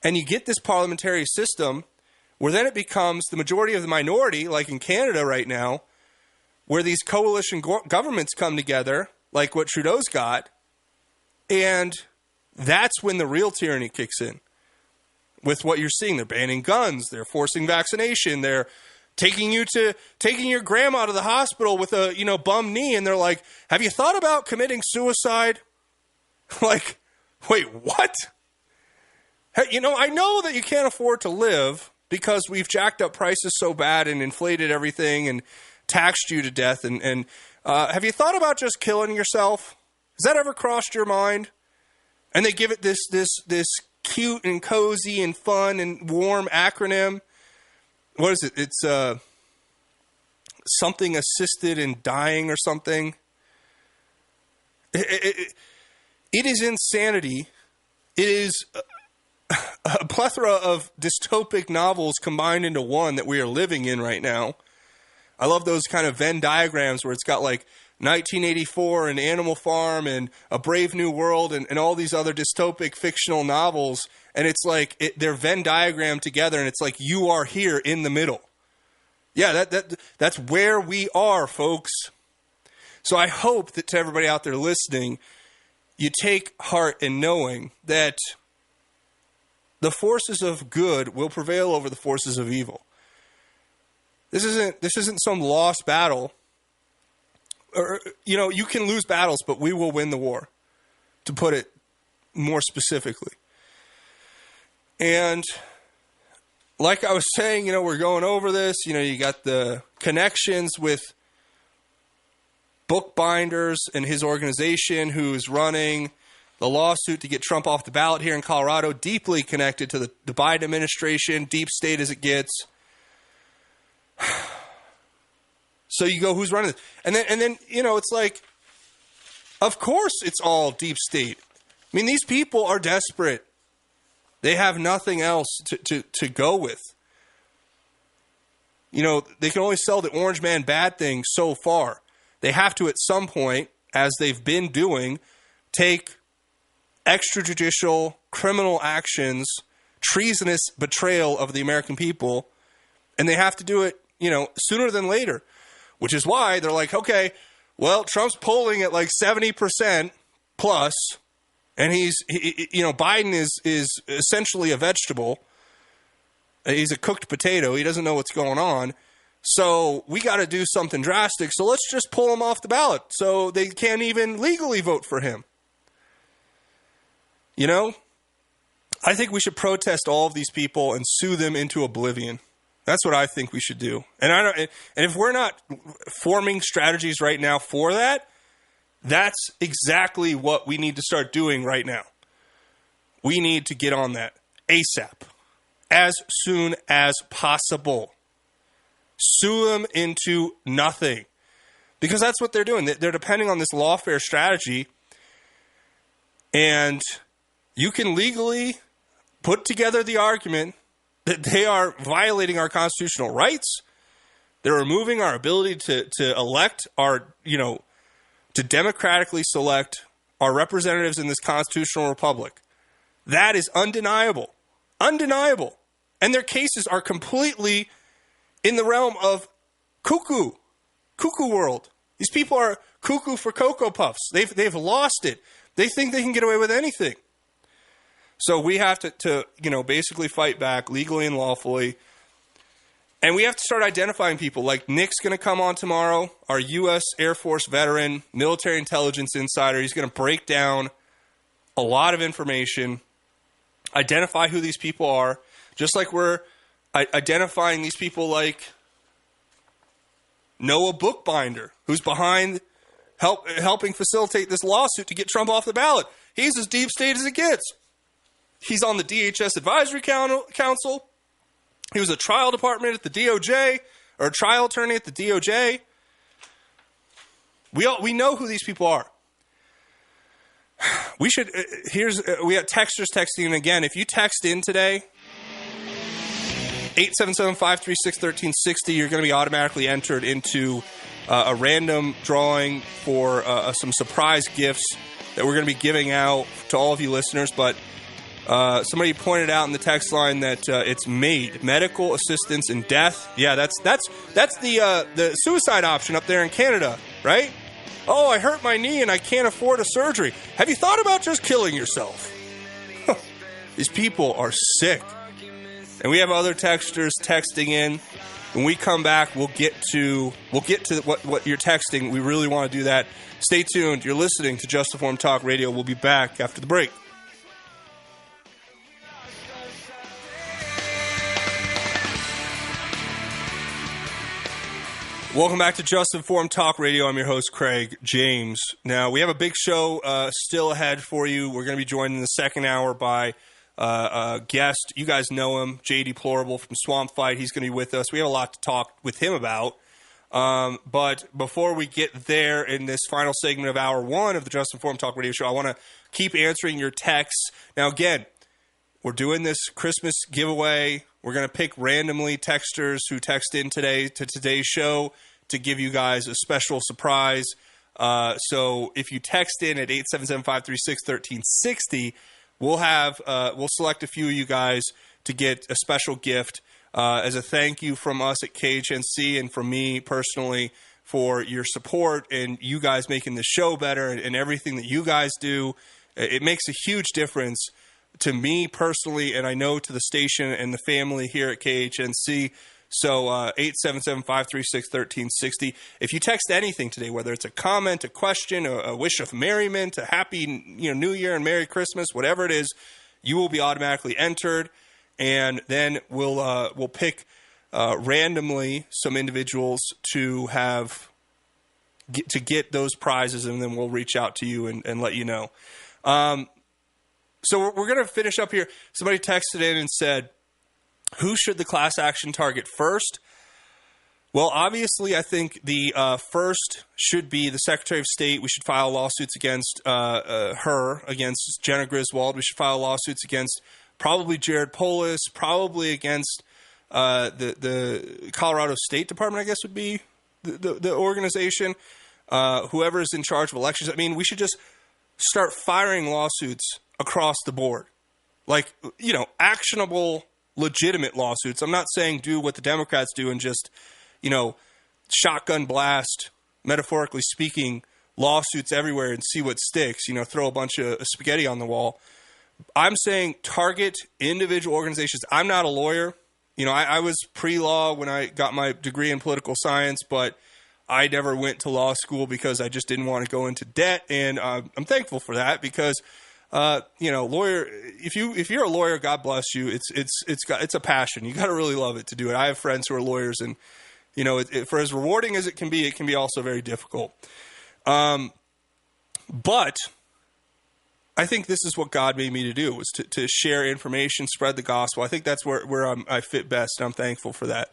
And you get this parliamentary system where then it becomes the majority of the minority, like in Canada right now, where these coalition governments come together, like what Trudeau's got, and that's when the real tyranny kicks in. With what you're seeing, they're banning guns, they're forcing vaccination, they're taking your grandma to the hospital with a bum knee, and they're like, "Have you thought about committing suicide?" Like, wait, what? Hey, I know that you can't afford to live because we've jacked up prices so bad and inflated everything and taxed you to death. And have you thought about just killing yourself? Has that ever crossed your mind? And they give it this cute and cozy and fun and warm acronym. What is it? It's something assisted in dying or something. It is insanity. It is a plethora of dystopic novels combined into one that we are living in right now. I love those kind of Venn diagrams where it's got like 1984 and Animal Farm and A Brave New World and all these other dystopic fictional novels. And it's like they're Venn diagrammed together, and it's like you are here in the middle. Yeah, that's where we are, folks. So I hope that to everybody out there listening, you take heart in knowing that the forces of good will prevail over the forces of evil. This isn't some lost battle. Or, you can lose battles, but we will win the war, to put it more specifically. And like I was saying, we're going over this. You got the connections with Bookbinders and his organization, who's running the lawsuit to get Trump off the ballot here in Colorado, deeply connected to the Biden administration, deep state as it gets. So you go, who's running this? And then it's like, of course it's all deep state. I mean, these people are desperate. They have nothing else to go with. They can only sell the Orange Man bad thing so far. They have to, at some point, as they've been doing, take extrajudicial criminal actions, treasonous betrayal of the American people, and they have to do it, sooner than later. Which is why they're like, okay, well, Trump's polling at like 70% plus, and Biden is essentially a vegetable. He's a cooked potato. He doesn't know what's going on. So we got to do something drastic. So let's just pull him off the ballot so they can't even legally vote for him. I think we should protest all of these people and sue them into oblivion. That's what I think we should do. And if we're not forming strategies right now for that, that's exactly what we need to start doing right now. We need to get on that ASAP, as soon as possible. Sue them into nothing. Because that's what they're doing. They're depending on this lawfare strategy. And you can legally put together the argument that they are violating our constitutional rights. They're removing our ability to elect to democratically select our representatives in this constitutional republic. That is undeniable. Undeniable. And their cases are completely in the realm of cuckoo world. These people are cuckoo for Cocoa Puffs. They've lost it. They think they can get away with anything. So we have to basically fight back legally and lawfully. And we have to start identifying people. Like Nick's going to come on tomorrow, our U.S. Air Force veteran, military intelligence insider. He's going to break down a lot of information, identify who these people are, just like we're identifying these people like Noah Bookbinder, who's behind helping facilitate this lawsuit to get Trump off the ballot. He's as deep state as it gets. He's on the DHS Advisory Council. He was a trial department at the DOJ, or a trial attorney at the DOJ. We know who these people are. We should. We have texters texting in again. If you text in today, 877-536-1360, you're going to be automatically entered into a random drawing for some surprise gifts that we're going to be giving out to all of you listeners. But somebody pointed out in the text line that it's MAID, medical assistance in death. Yeah, that's the suicide option up there in Canada, right? Oh, I hurt my knee and I can't afford a surgery. Have you thought about just killing yourself? These people are sick. And we have other texters texting in. When we come back, we'll get to what you're texting. We really want to do that. Stay tuned. You're listening to Just Informed Talk Radio. We'll be back after the break. Welcome back to Just Informed Talk Radio. I'm your host, Craig James. Now, we have a big show still ahead for you. We're going to be joined in the second hour by a guest. You guys know him, Jay Deplorable from Swamp Fight. He's going to be with us. We have a lot to talk with him about. But before we get there in this final segment of Hour 1 of the Just Informed Talk Radio Show, I want to keep answering your texts. Now, again, we're doing this Christmas giveaway. We're going to pick randomly texters who text in today to today's show to give you guys a special surprise. So if you text in at 877-536-1360, we'll select a few of you guys to get a special gift as a thank you from us at KHNC and from me personally for your support and you guys making the show better and everything that you guys do. It makes a huge difference to me personally, and I know to the station and the family here at KHNC. So 877-536-1360. If you text anything today, whether it's a comment, a question, a wish of merriment, a happy New Year and Merry Christmas, whatever it is, you will be automatically entered. And then we'll pick randomly some individuals to get those prizes, and then we'll reach out to you and let you know. So we're going to finish up here. Somebody texted in and said, who should the class action target first? Well, obviously, I think the first should be the Secretary of State. We should file lawsuits against her, against Jenna Griswold. We should file lawsuits against probably Jared Polis, probably against the Colorado State Department, I guess would be the organization. Whoever is in charge of elections. I mean, we should just start firing lawsuits across the board. Like, actionable, legitimate lawsuits. I'm not saying do what the Democrats do and just, shotgun blast, metaphorically speaking, lawsuits everywhere and see what sticks, throw a bunch of spaghetti on the wall. I'm saying target individual organizations. I'm not a lawyer. I was pre-law when I got my degree in political science, but I never went to law school because I just didn't want to go into debt. And I'm thankful for that because lawyer. If you're a lawyer, God bless you. It's a passion. You got to really love it to do it. I have friends who are lawyers, and for as rewarding as it can be also very difficult. But I think this is what God made me to do, was to share information, spread the gospel. I think that's where I fit best, and I'm thankful for that.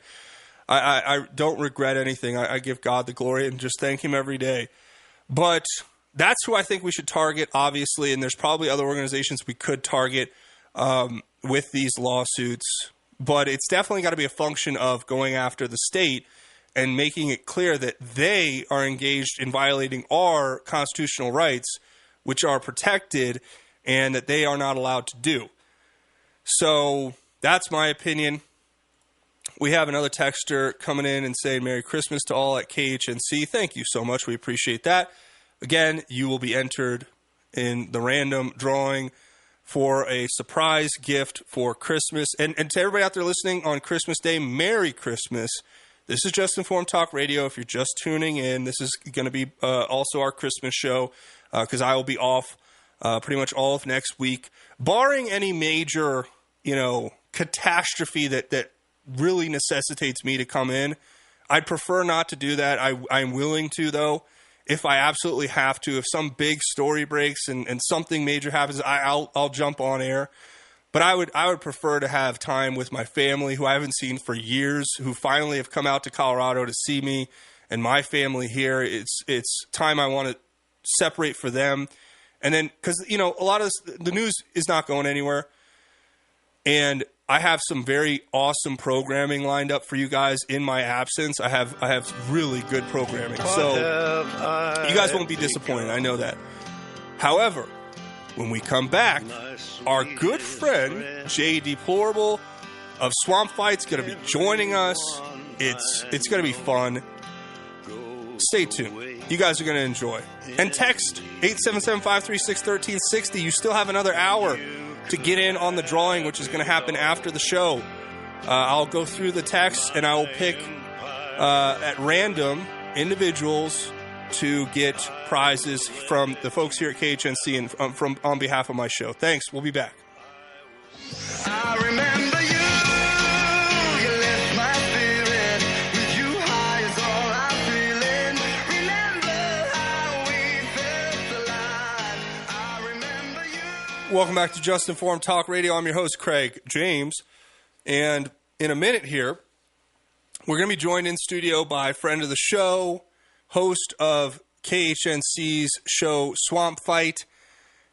I don't regret anything. I give God the glory and just thank Him every day. But that's who I think we should target, obviously, and there's probably other organizations we could target with these lawsuits. But it's definitely got to be a function of going after the state and making it clear that they are engaged in violating our constitutional rights, which are protected, and that they are not allowed to do. So that's my opinion. We have another texter coming in and saying Merry Christmas to all at KHNC. Thank you so much. We appreciate that. Again, you will be entered in the random drawing for a surprise gift for Christmas. And to everybody out there listening on Christmas Day, Merry Christmas. This is Just Informed Talk Radio. If you're just tuning in, this is going to be also our Christmas show because I will be off pretty much all of next week, barring any major, catastrophe that really necessitates me to come in. I'd prefer not to do that. I'm willing to, though, if I absolutely have to. If some big story breaks and something major happens, I'll jump on air. But I would prefer to have time with my family, who I haven't seen for years, who finally have come out to Colorado to see me and my family here. It's time I want to separate for them. And then, because, a lot of the news is not going anywhere. And I have some very awesome programming lined up for you guys in my absence. I have really good programming. So you guys won't be disappointed. I know that. However, when we come back, our good friend, Jay Deplorable of Swamp Fight's going to be joining us. It's going to be fun. Stay tuned. You guys are going to enjoy. And text 877-536-1360. You still have another hour to get in on the drawing, which is going to happen after the show. I'll go through the text, and I will pick at random individuals to get prizes from the folks here at KHNC and from on behalf of my show. Thanks. We'll be back. I remember you. You left my spirit. With you high is all I'm feeling. Remember how we felt alive. I remember you. Welcome back to Just Informed Talk Radio. I'm your host, Craig James. And in a minute here, we're going to be joined in studio by friend of the show, host of KHNC's show Swamp Fight,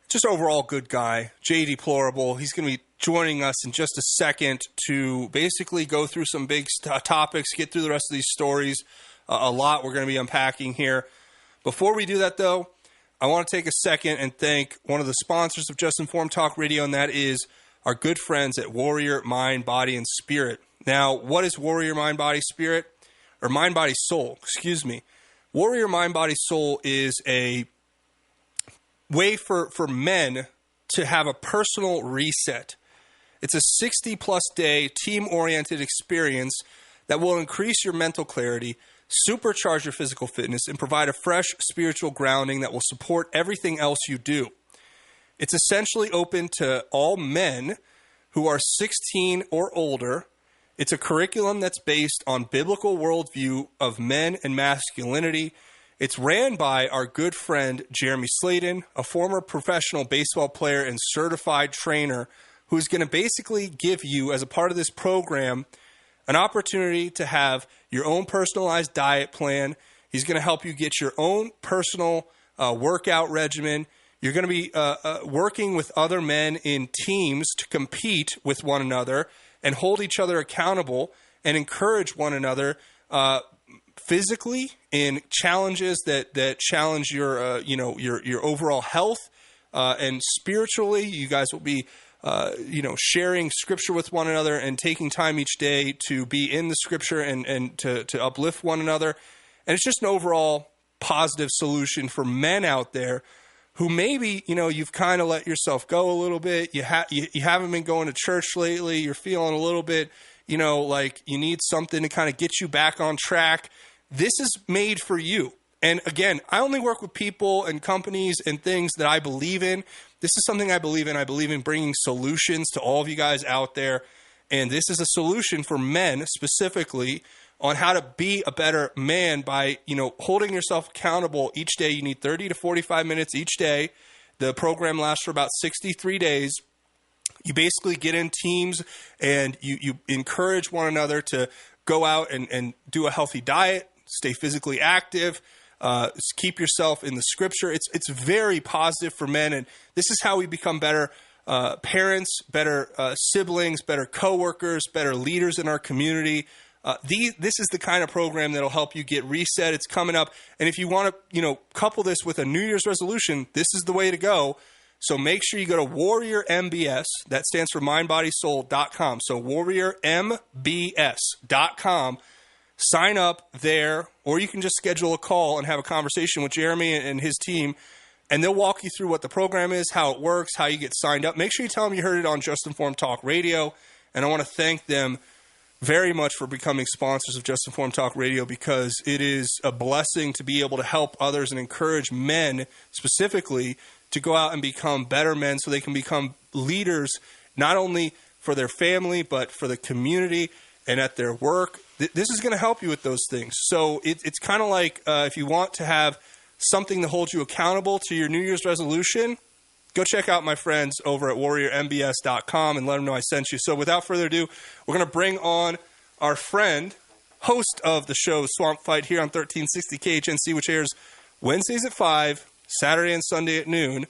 just overall good guy, Jay Deplorable. He's going to be joining us in just a second to basically go through some big topics, get through the rest of these stories. A lot we're going to be unpacking here. Before we do that, though, I want to take a second and thank one of the sponsors of Just Informed Talk Radio, and that is our good friends at Warrior Mind, Body, and Spirit. Now, what is Warrior Mind, Body, Spirit? Or Mind, Body, Soul, excuse me. Warrior Mind, Body, Soul is a way for men to have a personal reset. It's a 60-plus day team-oriented experience that will increase your mental clarity, supercharge your physical fitness, and provide a fresh spiritual grounding that will support everything else you do. It's essentially open to all men who are 16 or older. It's a curriculum that's based on biblical worldview of men and masculinity. It's ran by our good friend, Jeremy Sladen, a former professional baseball player and certified trainer, who's going to basically give you, as a part of this program, an opportunity to have your own personalized diet plan. He's going to help you get your own personal workout regimen. You're going to be working with other men in teams to compete with one another and hold each other accountable and encourage one another physically in challenges that challenge your your overall health, and spiritually. You guys will be sharing scripture with one another and taking time each day to be in the scripture and to uplift one another. And it's just an overall positive solution for men out there who maybe, you've kind of let yourself go a little bit. You haven't been going to church lately. You're feeling a little bit, like you need something to kind of get you back on track. This is made for you. And again, I only work with people and companies and things that I believe in. This is something I believe in. I believe in bringing solutions to all of you guys out there. And this is a solution for men specifically on how to be a better man by, holding yourself accountable each day. You need 30 to 45 minutes each day. The program lasts for about 63 days. You basically get in teams and you encourage one another to go out and do a healthy diet, stay physically active, keep yourself in the scripture. It's very positive for men, and this is how we become better parents, better siblings, better coworkers, better leaders in our community. This is the kind of program that'll help you get reset. It's coming up, and if you want to, couple this with a New Year's resolution, this is the way to go. So make sure you go to WarriorMBS. That stands for mindbodysoul.com. So WarriorMBS.com. Sign up there, or you can just schedule a call and have a conversation with Jeremy and his team, and they'll walk you through what the program is, how it works, how you get signed up. Make sure you tell them you heard it on Just Informed Talk Radio, and I want to thank them very much for becoming sponsors of Just Informed Talk Radio, because it is a blessing to be able to help others and encourage men specifically to go out and become better men so they can become leaders, not only for their family, but for the community and at their work. This is going to help you with those things. So it's kind of like if you want to have something to hold you accountable to your New Year's resolution, go check out my friends over at WarriorMBS.com and let them know I sent you. So without further ado, we're going to bring on our friend, host of the show Swamp Fight here on 1360 KHNC, which airs Wednesdays at 5, Saturday and Sunday at noon.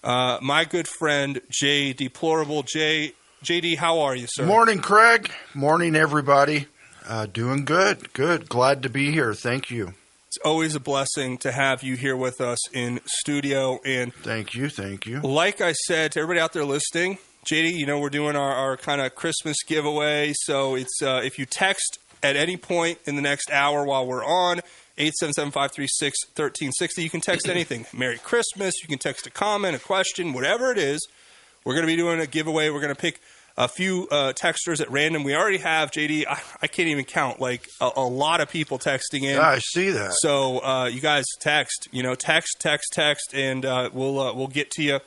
My good friend, Jay Deplorable. JD, how are you, sir? Morning, Craig. Morning, everybody. Doing good. Good. Glad to be here. Thank you. It's always a blessing to have you here with us in studio. And Thank you. like I said to everybody out there listening, JD, we're doing our kind of Christmas giveaway. So it's if you text at any point in the next hour while we're on, 877-536-1360, you can text anything. Merry Christmas. You can text a comment, a question, whatever it is. We're going to be doing a giveaway. We're going to pick a few texters at random. We already have, JD, I can't even count, like a lot of people texting in. Yeah, I see that. So you guys text, text, and we'll get to you.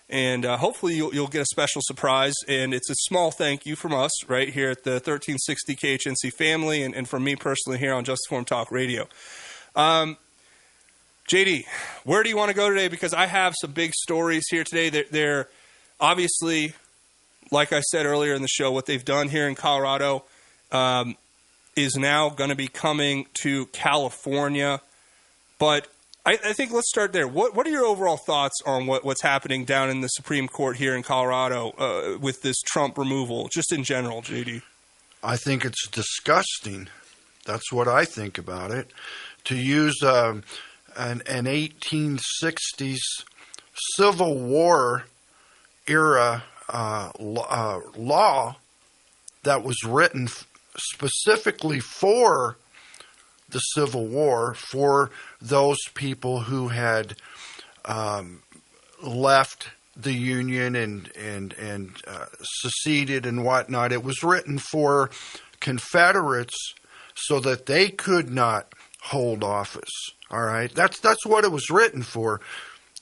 And hopefully you'll get a special surprise. And it's a small thank you from us right here at the 1360 KHNC family and from me personally here on Just Informed Talk Radio. JD, where do you want to go today? Because I have some big stories here today. They're obviously, like I said earlier in the show, what they've done here in Colorado is now going to be coming to California. But I think let's start there. What are your overall thoughts on what's happening down in the Supreme Court here in Colorado with this Trump removal, just in general, JD? I think it's disgusting. That's what I think about it. To use an 1860s Civil War era law that was written specifically for the Civil War, for those people who had left the Union and seceded and whatnot. It was written for Confederates so that they could not hold office. All right, that's what it was written for.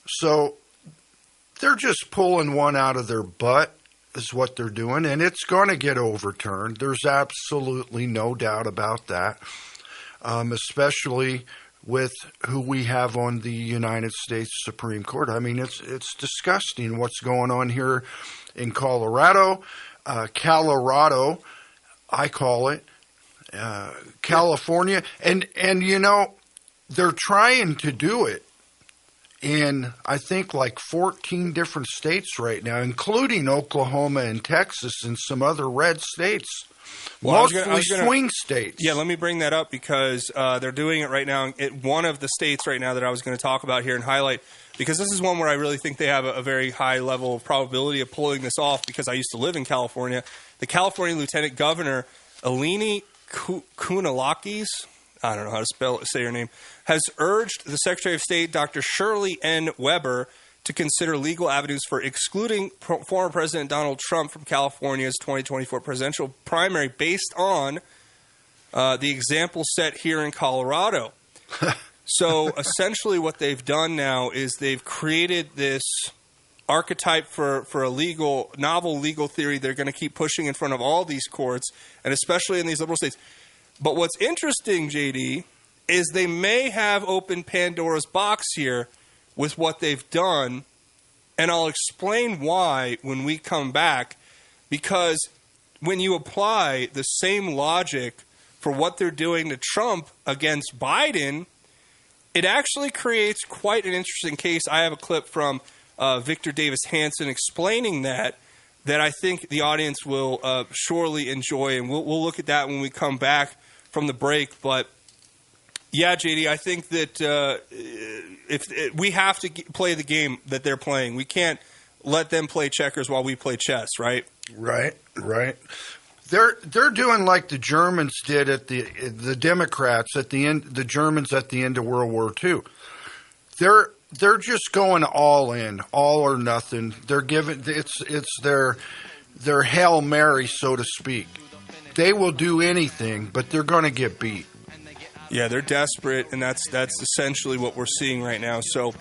So they're just pulling one out of their butt is what they're doing, and it's going to get overturned. There's absolutely no doubt about that, especially with who we have on the United States Supreme Court. I mean, it's disgusting what's going on here in Colorado. Colorado, I call it, California. And they're trying to do it in, I think, like 14 different states right now, including Oklahoma and Texas and some other red states. Well, mostly swing states. Yeah, let me bring that up because they're doing it right now in one of the states right now that I was going to talk about here and highlight, because this is one where I really think they have a very high level of probability of pulling this off, because I used to live in California. The California Lieutenant Governor, Eleni Kounalakis, I don't know how to say her name, has urged the Secretary of State, Dr. Shirley N. Weber, to consider legal avenues for excluding former President Donald Trump from California's 2024 presidential primary based on the example set here in Colorado. So essentially what they've done now is they've created this archetype for a novel legal theory they're going to keep pushing in front of all these courts, and especially in these liberal states. But what's interesting, JD, is they may have opened Pandora's box here with what they've done, and I'll explain why when we come back, because when you apply the same logic for what they're doing to Trump against Biden, it actually creates quite an interesting case. I have a clip from Victor Davis Hanson explaining that I think the audience will surely enjoy, and we'll look at that when we come back from the break. But yeah, JD, I think that if we have to play the game that they're playing, we can't let them play checkers while we play chess, right? Right. They're doing like the Germans did at the Democrats at the end, the Germans at the end of World War II. They're just going all in, all or nothing. They're giving it's their Hail Mary, so to speak. They will do anything, but they're going to get beat. Yeah, they're desperate, and that's essentially what we're seeing right now. So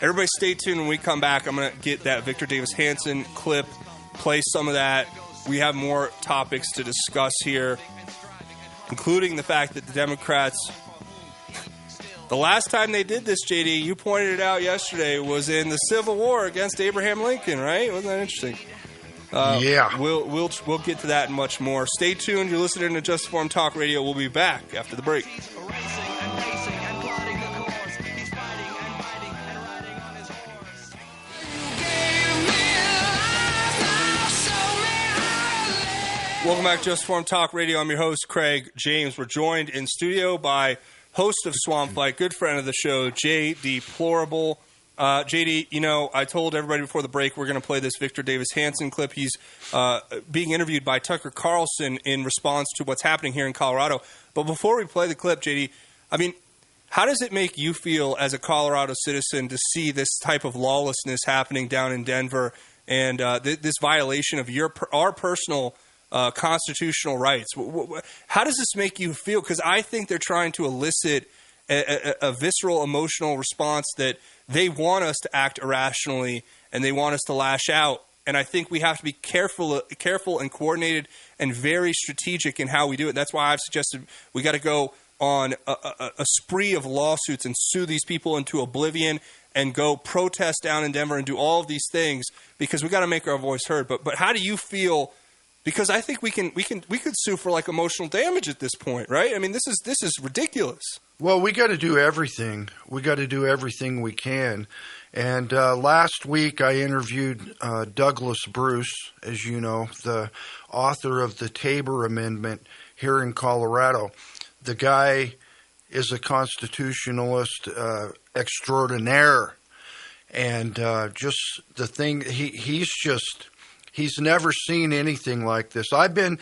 everybody stay tuned. When we come back, I'm going to get that Victor Davis Hanson clip, play some of that. We have more topics to discuss here, including the fact that the Democrats, the last time they did this, JD, you pointed it out yesterday, was in the Civil War against Abraham Lincoln, right? Wasn't that interesting? Yeah. We'll get to that and much more. Stay tuned. You're listening to Just Informed Talk Radio. We'll be back after the break. Welcome back to Just Informed Talk Radio. I'm your host, Craig James. We're joined in studio by host of Swamp Fight, good friend of the show, Jay Deplorable. JD, you know, I told everybody before the break we're going to play this Victor Davis Hanson clip. He's being interviewed by Tucker Carlson in response to what's happening here in Colorado. But before we play the clip, JD, I mean, how does it make you feel as a Colorado citizen to see this type of lawlessness happening down in Denver and this violation of our personal constitutional rights? How does this make you feel? Because I think they're trying to elicit a visceral, emotional response that they want us to act irrationally and they want us to lash out. And I think we have to be careful and coordinated and very strategic in how we do it. That's why I've suggested we got to go on a spree of lawsuits and sue these people into oblivion and go protest down in Denver and do all of these things because we got to make our voice heard. But how do you feel? Because I think we could sue for like emotional damage at this point, right? I mean, this is ridiculous. Well, we got to do everything. We got to do everything we can. And last week I interviewed Douglas Bruce, as you know, the author of the Tabor Amendment here in Colorado. The guy is a constitutionalist extraordinaire. And just the thing, he's never seen anything like this. I've been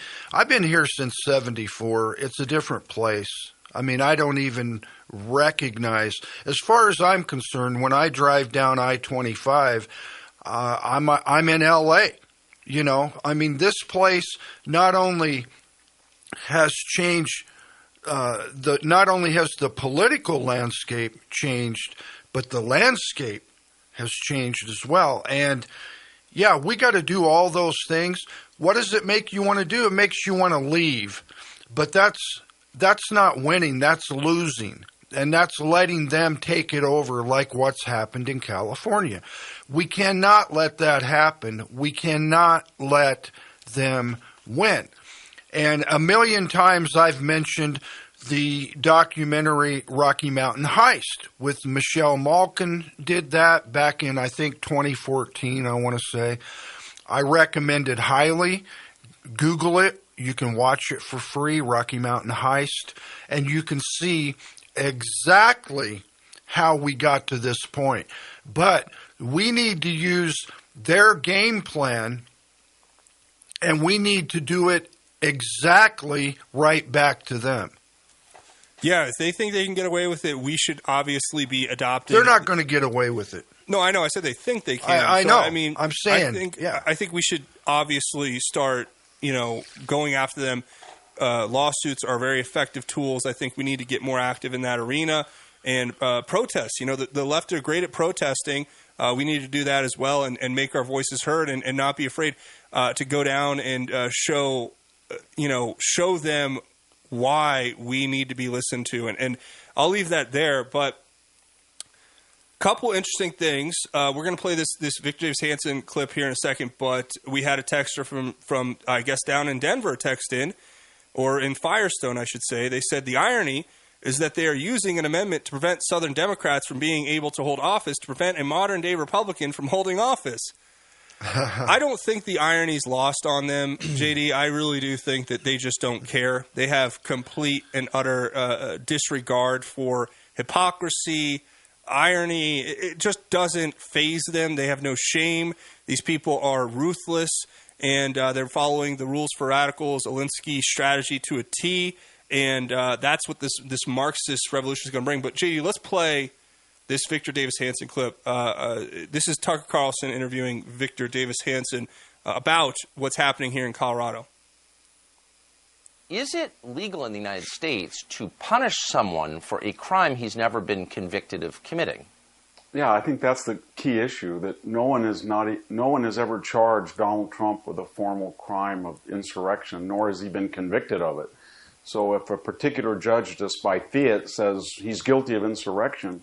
here since '74. It's a different place. I mean, I don't even recognize, as far as I'm concerned, when I drive down I-25, I'm in L.A. You know, I mean, this place not only has changed, not only has the political landscape changed, but the landscape has changed as well. And yeah, we got to do all those things. What does it make you want to do? It makes you want to leave. But that's not winning, that's losing. And that's letting them take it over like what's happened in California. We cannot let that happen. We cannot let them win. And a million times I've mentioned the documentary Rocky Mountain Heist with Michelle Malkin did that back in, I think, 2014, I want to say. I recommend it highly. Google it. You can watch it for free, Rocky Mountain Heist, and you can see exactly how we got to this point. But we need to use their game plan, and we need to do it exactly right back to them. Yeah, if they think they can get away with it, we should obviously be adopting. They're not going to get away with it. No, I know. I said they think they can. I know. I mean, I'm saying, I think we should obviously start, going after them. Lawsuits are very effective tools. I think we need to get more active in that arena and protest. The left are great at protesting. We need to do that as well and make our voices heard and not be afraid to go down and show them why we need to be listened to. And I'll leave that there. But a couple interesting things. We're going to play this Victor Davis Hanson clip here in a second, but we had a texter from I guess down in Denver text in, or in Firestone, I should say. They said the irony is that they are using an amendment to prevent Southern Democrats from being able to hold office to prevent a modern-day Republican from holding office. I don't think the irony is lost on them, JD. I really do think that they just don't care. They have complete and utter disregard for hypocrisy, irony. It just doesn't faze them. They have no shame. These people are ruthless, and they're following the rules for radicals, Alinsky's strategy to a T, and that's what this Marxist revolution is going to bring. But, JD, let's play this Victor Davis Hanson clip. This is Tucker Carlson interviewing Victor Davis Hanson about what's happening here in Colorado. Is it legal in the United States to punish someone for a crime he's never been convicted of committing? Yeah, I think that's the key issue, that no one has ever charged Donald Trump with a formal crime of insurrection, nor has he been convicted of it. So if a particular judge just by fiat says he's guilty of insurrection,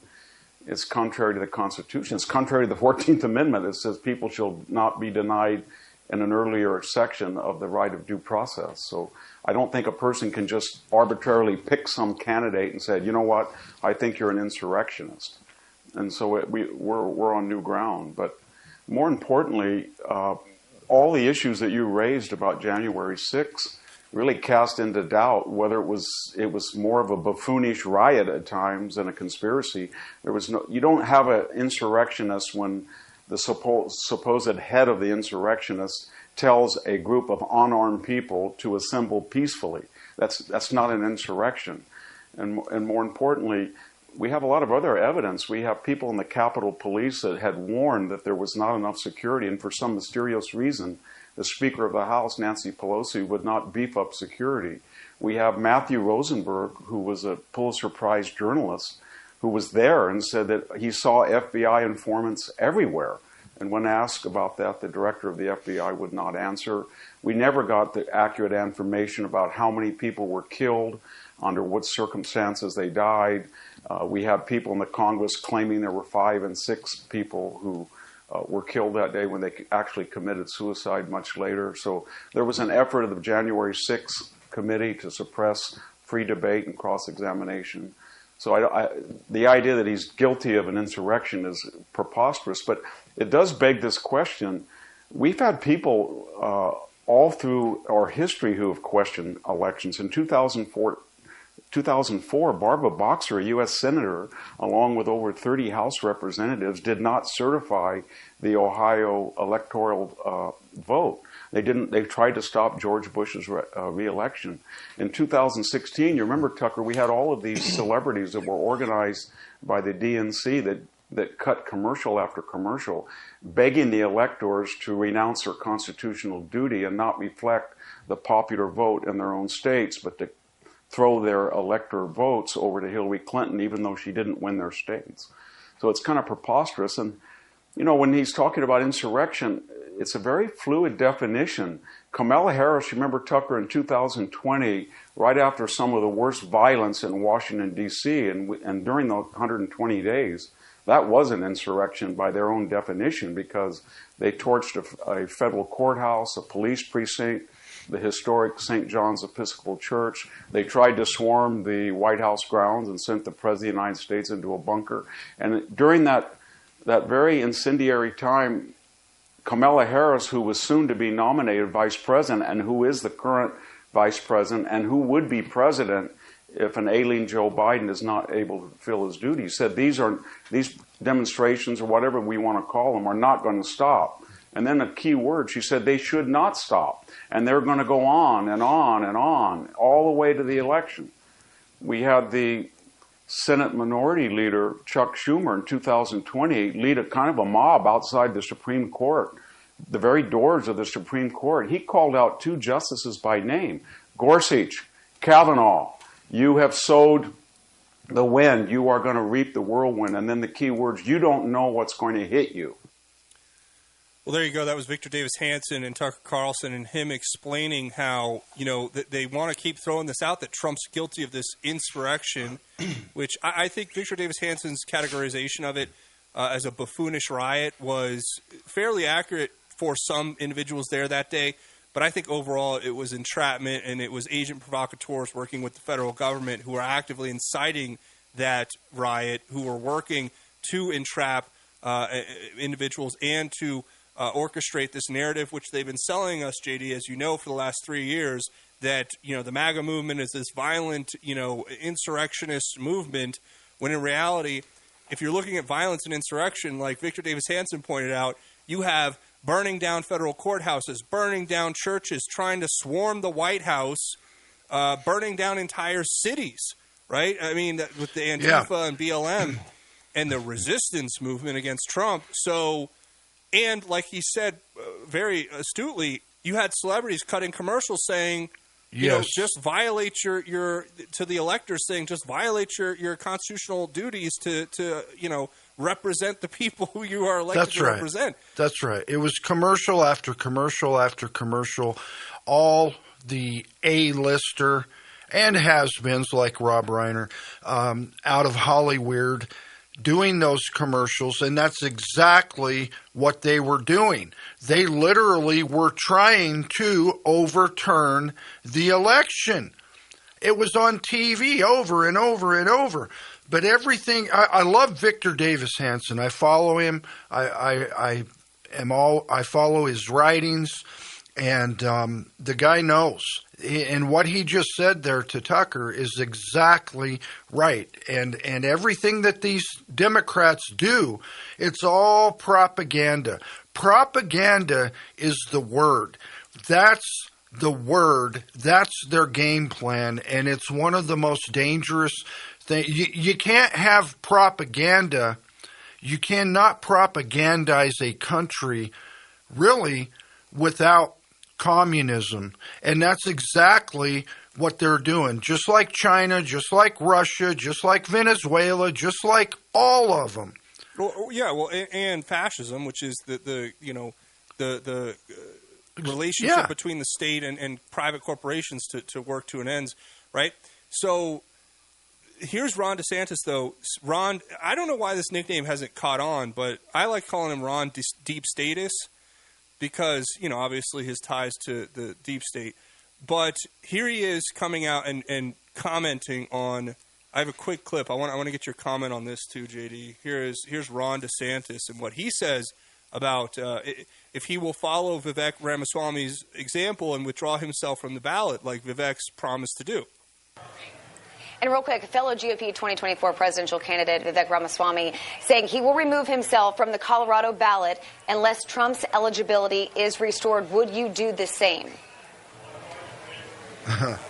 it's contrary to the Constitution. It's contrary to the 14th Amendment. It says people shall not be denied in an earlier section of the right of due process. So I don't think a person can just arbitrarily pick some candidate and say, you know what, I think you're an insurrectionist. And so we're on new ground. But more importantly, all the issues that you raised about January 6th really cast into doubt whether it was more of a buffoonish riot at times than a conspiracy. You don't have an insurrectionist when the supposed head of the insurrectionists tells a group of unarmed people to assemble peacefully. That's not an insurrection. And more importantly, we have a lot of other evidence. We have people in the Capitol Police that had warned that there was not enough security, and for some mysterious reason, the Speaker of the House, Nancy Pelosi, would not beef up security. We have Matthew Rosenberg, who was a Pulitzer Prize journalist, who was there and said that he saw FBI informants everywhere. And when asked about that, the director of the FBI would not answer. We never got the accurate information about how many people were killed, under what circumstances they died. We have people in the Congress claiming there were 5 and 6 people who were killed that day when they actually committed suicide much later. So there was an effort of the January 6th committee to suppress free debate and cross-examination. So the idea that he's guilty of an insurrection is preposterous, but it does beg this question. We've had people all through our history who have questioned elections. In 2004, Barbara Boxer, a U.S. Senator, along with over 30 House representatives, did not certify the Ohio electoral vote. They tried to stop George Bush's re-election. In 2016, you remember, Tucker, we had all of these celebrities that were organized by the DNC that cut commercial after commercial, begging the electors to renounce their constitutional duty and not reflect the popular vote in their own states, but to throw their elector votes over to Hillary Clinton, even though she didn't win their states. So it's kind of preposterous. And, you know, when he's talking about insurrection, it's a very fluid definition. Kamala Harris, remember, Tucker, in 2020, right after some of the worst violence in Washington, D.C., and during the 120 days, that was an insurrection by their own definition, because they torched a federal courthouse, a police precinct, the historic St. John's Episcopal Church. They tried to swarm the White House grounds and sent the President of the United States into a bunker. And during that very incendiary time, Kamala Harris, who was soon to be nominated vice president and who is the current vice president and who would be president if an ailing Joe Biden is not able to fulfill his duties, said these demonstrations, or whatever we want to call them, are not going to stop. And then a key word, she said they should not stop. And they're going to go on and on and on, all the way to the election. We had the Senate Minority Leader, Chuck Schumer, in 2020, lead a kind of a mob outside the Supreme Court, the very doors of the Supreme Court. He called out 2 justices by name, Gorsuch, Kavanaugh. You have sowed the wind. You are going to reap the whirlwind. And then the key words, you don't know what's going to hit you. Well, there you go. That was Victor Davis Hanson and Tucker Carlson, and him explaining how, you know, that they want to keep throwing this out, that Trump's guilty of this insurrection, which I think Victor Davis Hanson's categorization of it as a buffoonish riot was fairly accurate for some individuals there that day. But I think overall it was entrapment, and it was agent provocateurs working with the federal government who are actively inciting that riot, who are working to entrap individuals and to orchestrate this narrative, which they've been selling us, JD, as you know, for the last 3 years, that, you know, the MAGA movement is this violent, you know, insurrectionist movement, when in reality, if you're looking at violence and insurrection, like Victor Davis Hanson pointed out, you have burning down federal courthouses, burning down churches, trying to swarm the White House, burning down entire cities, right? I mean, with the Antifa and BLM and the resistance movement against Trump. So, and like he said very astutely, you had celebrities cutting commercials saying, you know, just violate your to the electors, saying just violate your constitutional duties to you know, represent the people who you are elected to represent. That's right. It was commercial after commercial after commercial. All the A-lister and has-beens like Rob Reiner out of Hollywood doing those commercials, and that's exactly what they were doing. They literally were trying to overturn the election. It was on TV over and over and over. But everything, I love Victor Davis Hanson. I follow him. I follow his writings, and the guy knows. And what he just said there to Tucker is exactly right. And everything that these Democrats do, it's all propaganda. Propaganda is the word. That's the word. That's their game plan. And it's one of the most dangerous things. You can't have propaganda. You cannot propagandize a country, really, without communism. And that's exactly what they're doing. Just like China, just like Russia, just like Venezuela, just like all of them. Well, yeah, well, and fascism, which is the relationship between the state and private corporations to work to an end, right? So here's Ron DeSantis, though. Ron, I don't know why this nickname hasn't caught on, but I like calling him Ron Deep Status, because, you know, obviously his ties to the deep state. But here he is coming out and commenting on, I have a quick clip. I want to get your comment on this too, JD. Here's Ron DeSantis and what he says about if he will follow Vivek Ramaswamy's example and withdraw himself from the ballot like Vivek's promised to do. And real quick, fellow GOP 2024 presidential candidate Vivek Ramaswamy saying he will remove himself from the Colorado ballot unless Trump's eligibility is restored. Would you do the same?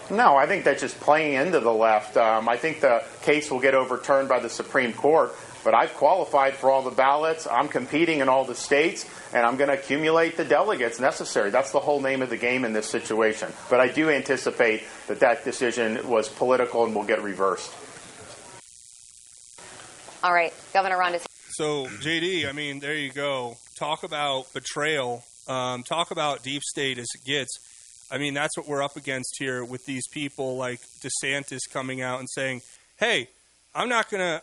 No, I think that's just playing into the left. I think the case will get overturned by the Supreme Court, but I've qualified for all the ballots. I'm competing in all the states, and I'm going to accumulate the delegates necessary. That's the whole name of the game in this situation. But I do anticipate that decision was political and will get reversed. All right, Governor Ron DeSantis. So, JD, I mean, there you go. Talk about betrayal. Talk about deep state as it gets. I mean, that's what we're up against here with these people like DeSantis coming out and saying, hey, I'm not gonna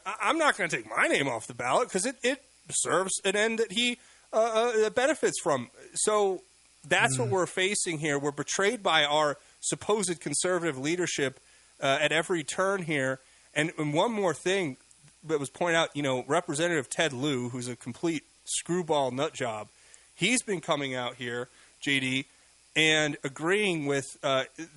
take my name off the ballot because it serves an end that he benefits from. So that's what we're facing here. We're betrayed by our supposed conservative leadership at every turn here. And one more thing that was pointed out, you know, Representative Ted Lieu, who's a complete screwball nut job, he's been coming out here, JD, and agreeing with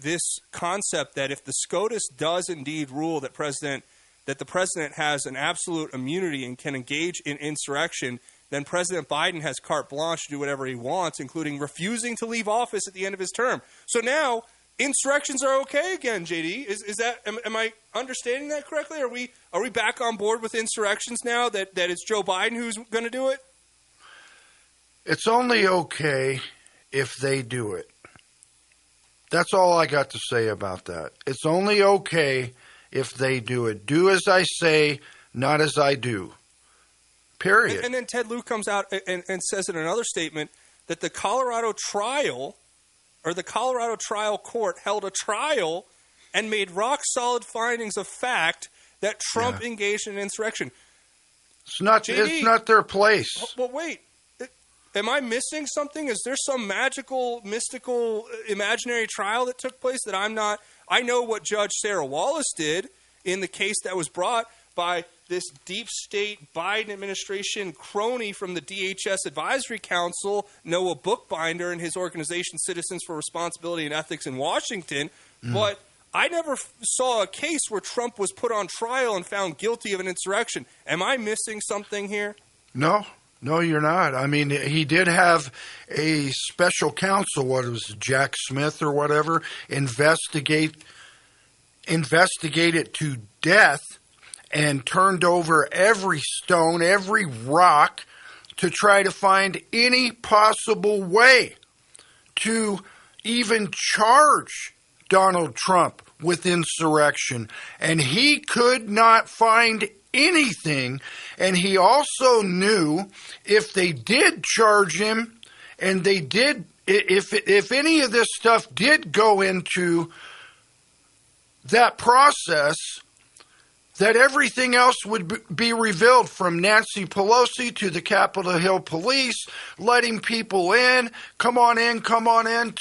this concept that if the SCOTUS does indeed rule that the president has an absolute immunity and can engage in insurrection, then President Biden has carte blanche to do whatever he wants, including refusing to leave office at the end of his term. So now insurrections are okay again, JD. Is that am I understanding that correctly? Are we back on board with insurrections now that it's Joe Biden who's going to do it? It's only okay if they do it. That's all I got to say about that. It's only okay if they do it. Do as I say, not as I do. Period. And then Ted Lieu comes out and says in another statement that the Colorado trial court held a trial and made rock-solid findings of fact that Trump engaged in insurrection. It's not their place. Well, wait. Am I missing something? Is there some magical, mystical, imaginary trial that took place that I'm not? I know what Judge Sarah Wallace did in the case that was brought by this deep state Biden administration crony from the DHS Advisory Council, Noah Bookbinder, and his organization Citizens for Responsibility and Ethics in Washington. But I never saw a case where Trump was put on trial and found guilty of an insurrection. Am I missing something here? No, you're not. I mean, he did have a special counsel, what was it, Jack Smith or whatever, investigate it to death and turned over every stone, every rock to try to find any possible way to even charge Donald Trump with insurrection. And he could not find anything. And he also knew if they did charge him, and they did, if any of this stuff did go into that process, that everything else would be revealed, from Nancy Pelosi to the Capitol Hill police, letting people in, come on in,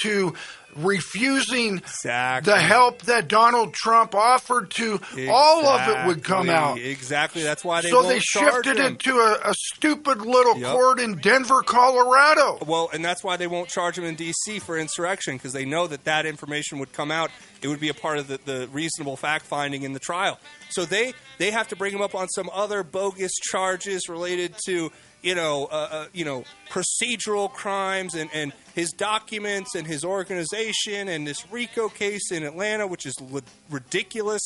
to refusing the help that Donald Trump offered to. All of it would come out. Exactly. That's why they So they shifted it to a stupid little court in Denver, Colorado. Well, and that's why they won't charge him in D.C. for insurrection, because they know that information would come out. It would be a part of the reasonable fact-finding in the trial. So they have to bring him up on some other bogus charges related to procedural crimes and his documents and his organization and this RICO case in Atlanta, which is ridiculous.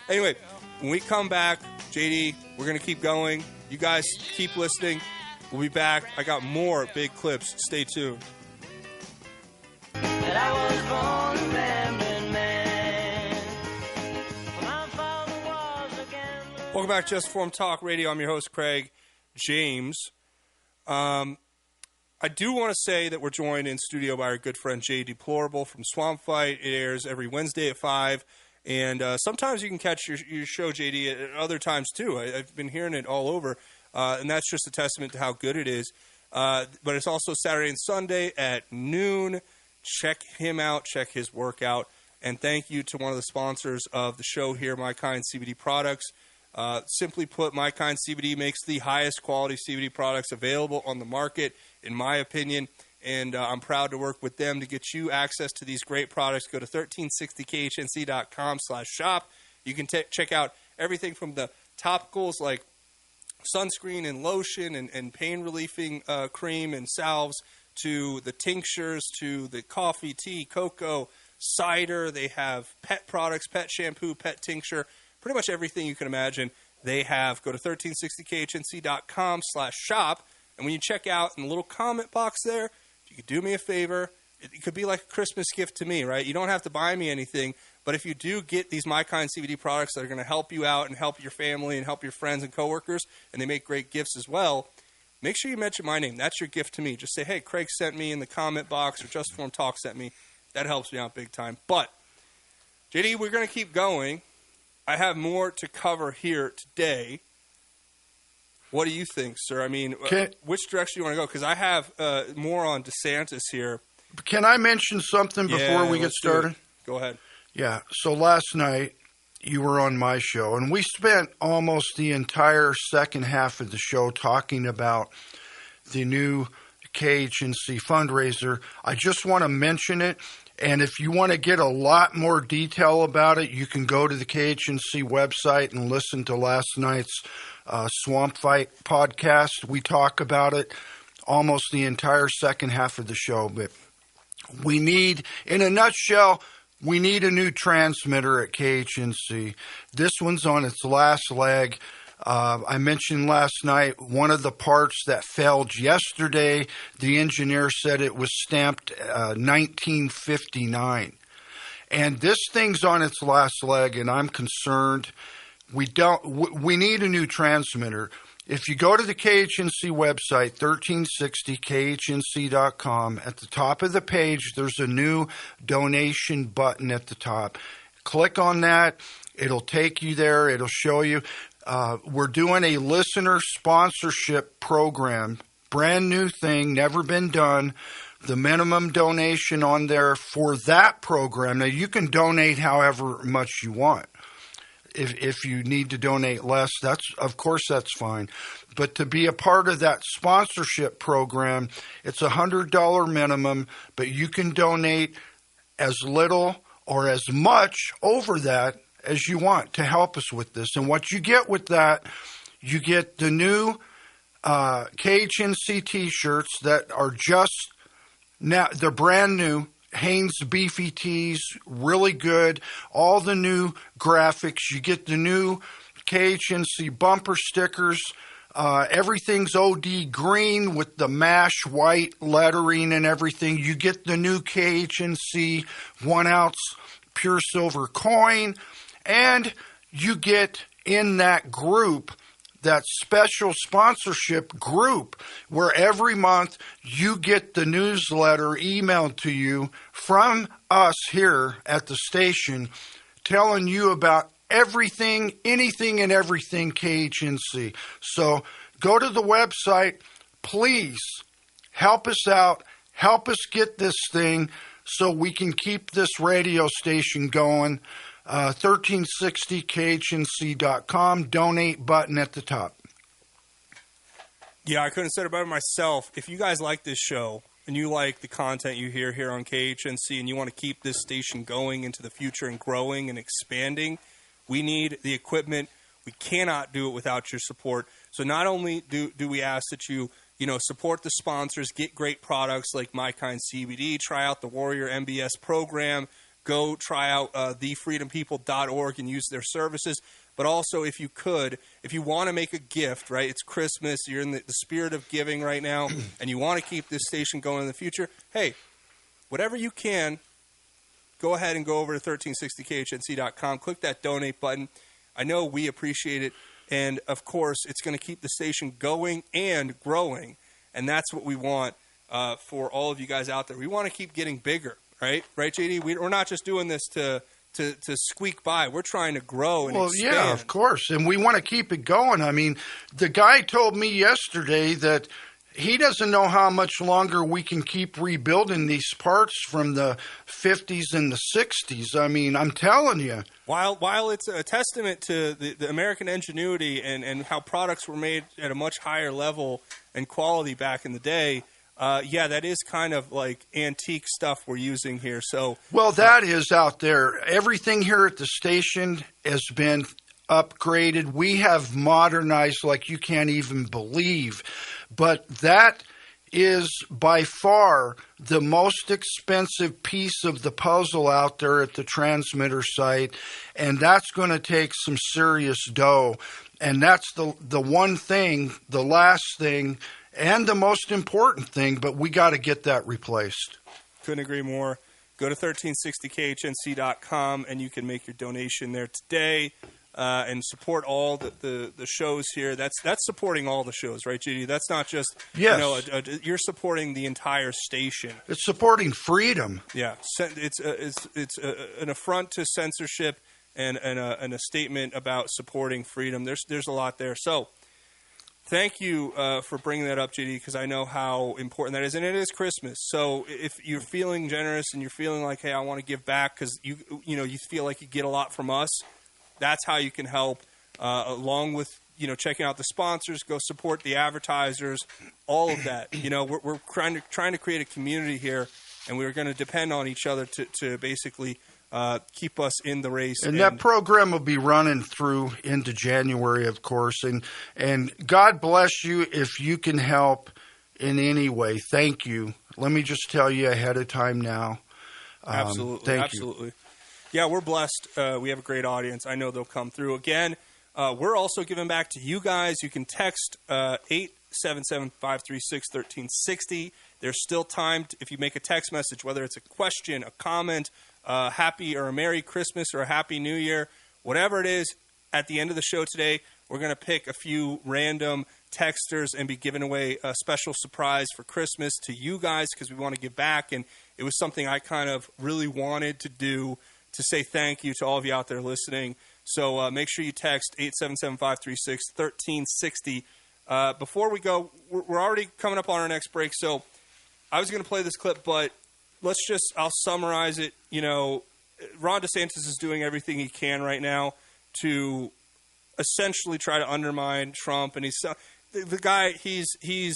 Anyway, when we come back, JD, we're going to keep going. You guys keep listening. We'll be back. I got more big clips. Stay tuned. And I was born a rambling man. My father was a gambler. Welcome back to Just Informed Talk Radio. I'm your host, Craig James. I do want to say that we're joined in studio by our good friend Jay Deplorable from Swamp Fight. It airs every Wednesday at 5, and sometimes you can catch your show, JD, at other times too. I've been hearing it all over, and that's just a testament to how good it is. But it's also Saturday and Sunday at noon. Check him out. Check his work out. And thank you to one of the sponsors of the show here, My Kind CBD Products. Simply put, My Kind CBD makes the highest quality CBD products available on the market, in my opinion, and I'm proud to work with them to get you access to these great products. Go to 1360khnc.com/shop. You can check out everything from the topicals like sunscreen and lotion and pain relieving cream and salves, to the tinctures, to the coffee, tea, cocoa, cider. They have pet products, pet shampoo, pet tincture. Pretty much everything you can imagine they have. Go to 1360khnc.com/shop, and when you check out, in the little comment box there, if you could do me a favor, it could be like a Christmas gift to me, right? You don't have to buy me anything, but if you do get these My Kind CBD products that are going to help you out and help your family and help your friends and coworkers, and they make great gifts as well, make sure you mention my name. That's your gift to me. Just say, hey, Craig sent me in the comment box, or Just Informed Talk sent me. That helps me out big time. But, JD, we're going to keep going. I have more to cover here today. What do you think, sir? I mean, which direction do you want to go? Because I have more on DeSantis here. Can I mention something before we get started? Go ahead. Yeah. So last night, you were on my show, and we spent almost the entire second half of the show talking about the new KHNC fundraiser. I just want to mention it. And if you want to get a lot more detail about it, you can go to the KHNC website and listen to last night's Swamp Fight podcast. We talk about it almost the entire second half of the show. But we need, in a nutshell, we need a new transmitter at KHNC. This one's on its last leg. I mentioned last night one of the parts that failed yesterday. The engineer said it was stamped 1959. And this thing's on its last leg, and I'm concerned. We need a new transmitter. If you go to the KHNC website, 1360khnc.com, at the top of the page, there's a new donation button at the top. Click on that. It'll take you there. It'll show you. We're doing a listener sponsorship program, brand new thing, never been done. The minimum donation on there for that program. Now, you can donate however much you want. If you need to donate less, that's fine. But to be a part of that sponsorship program, it's $100 minimum, but you can donate as little or as much over that as you want to help us with this. And what you get with that, you get the new KHNC T-shirts that are just now, they're brand new. Hanes Beefy Tees, really good. All the new graphics. You get the new KHNC bumper stickers. Everything's OD green with the MASH white lettering and everything. You get the new KHNC 1 ounce pure silver coin. And you get in that group, that special sponsorship group, where every month you get the newsletter emailed to you from us here at the station telling you about everything, anything and everything KHNC. So go to the website. Please help us out. Help us get this thing so we can keep this radio station going. 1360khnc.com, donate button at the top. Yeah, I couldn't have said it better myself. If you guys like this show and you like the content you hear here on KHNC and you want to keep this station going into the future and growing and expanding, we need the equipment. We cannot do it without your support. So not only do we ask that you support the sponsors, get great products like My Kind CBD, try out the Warrior MBS program, go try out thefreedompeople.org and use their services. But also, if you want to make a gift, right? It's Christmas. You're in the spirit of giving right now, and you want to keep this station going in the future. Hey, whatever you can, go ahead and go over to 1360khnc.com. Click that donate button. I know we appreciate it. And, of course, it's going to keep the station going and growing. And that's what we want for all of you guys out there. We want to keep getting bigger. Right, JD. We're not just doing this to squeak by. We're trying to grow and expand. Yeah, of course, and we want to keep it going. I mean, the guy told me yesterday that he doesn't know how much longer we can keep rebuilding these parts from the 50s and the 60s. I mean, I'm telling you. While it's a testament to the American ingenuity and how products were made at a much higher level and quality back in the day. Yeah, that is kind of like antique stuff we're using here. So, well, that is out there. Everything here at the station has been upgraded. We have modernized like you can't even believe. But that is by far the most expensive piece of the puzzle out there at the transmitter site. And that's going to take some serious dough. And that's the one thing, the last thing, and the most important thing, but we got to get that replaced. Couldn't agree more. Go to 1360khnc.com and you can make your donation there today and support all the shows here. That's supporting all the shows, right, JD? That's not just, you're supporting the entire station. It's supporting freedom. Yeah. It's an affront to censorship and a statement about supporting freedom. There's a lot there. So, thank you for bringing that up, JD, because I know how important that is, and it is Christmas. So if you're feeling generous and you're feeling like, hey, I want to give back because you feel like you get a lot from us, that's how you can help. Along with checking out the sponsors, go support the advertisers, all of that. We're trying to create a community here, and we're going to depend on each other to basically keep us in the race. And that program will be running through into January, of course. And God bless you if you can help in any way. Thank you. Let me just tell you ahead of time now. Absolutely. Absolutely. You. Yeah, we're blessed. We have a great audience. I know they'll come through. Again, we're also giving back to you guys. You can text 877-536-1360. There's still time if you make a text message, whether it's a question, a comment, happy or a Merry Christmas or a Happy New Year, whatever it is, at the end of the show today, we're going to pick a few random texters and be giving away a special surprise for Christmas to you guys because we want to give back. And it was something I kind of really wanted to do to say thank you to all of you out there listening. So make sure you text 877-536-1360. Before we go, we're already coming up on our next break. So I was going to play this clip, but I'll summarize it. Ron DeSantis is doing everything he can right now to essentially try to undermine Trump. And he's the guy, JD,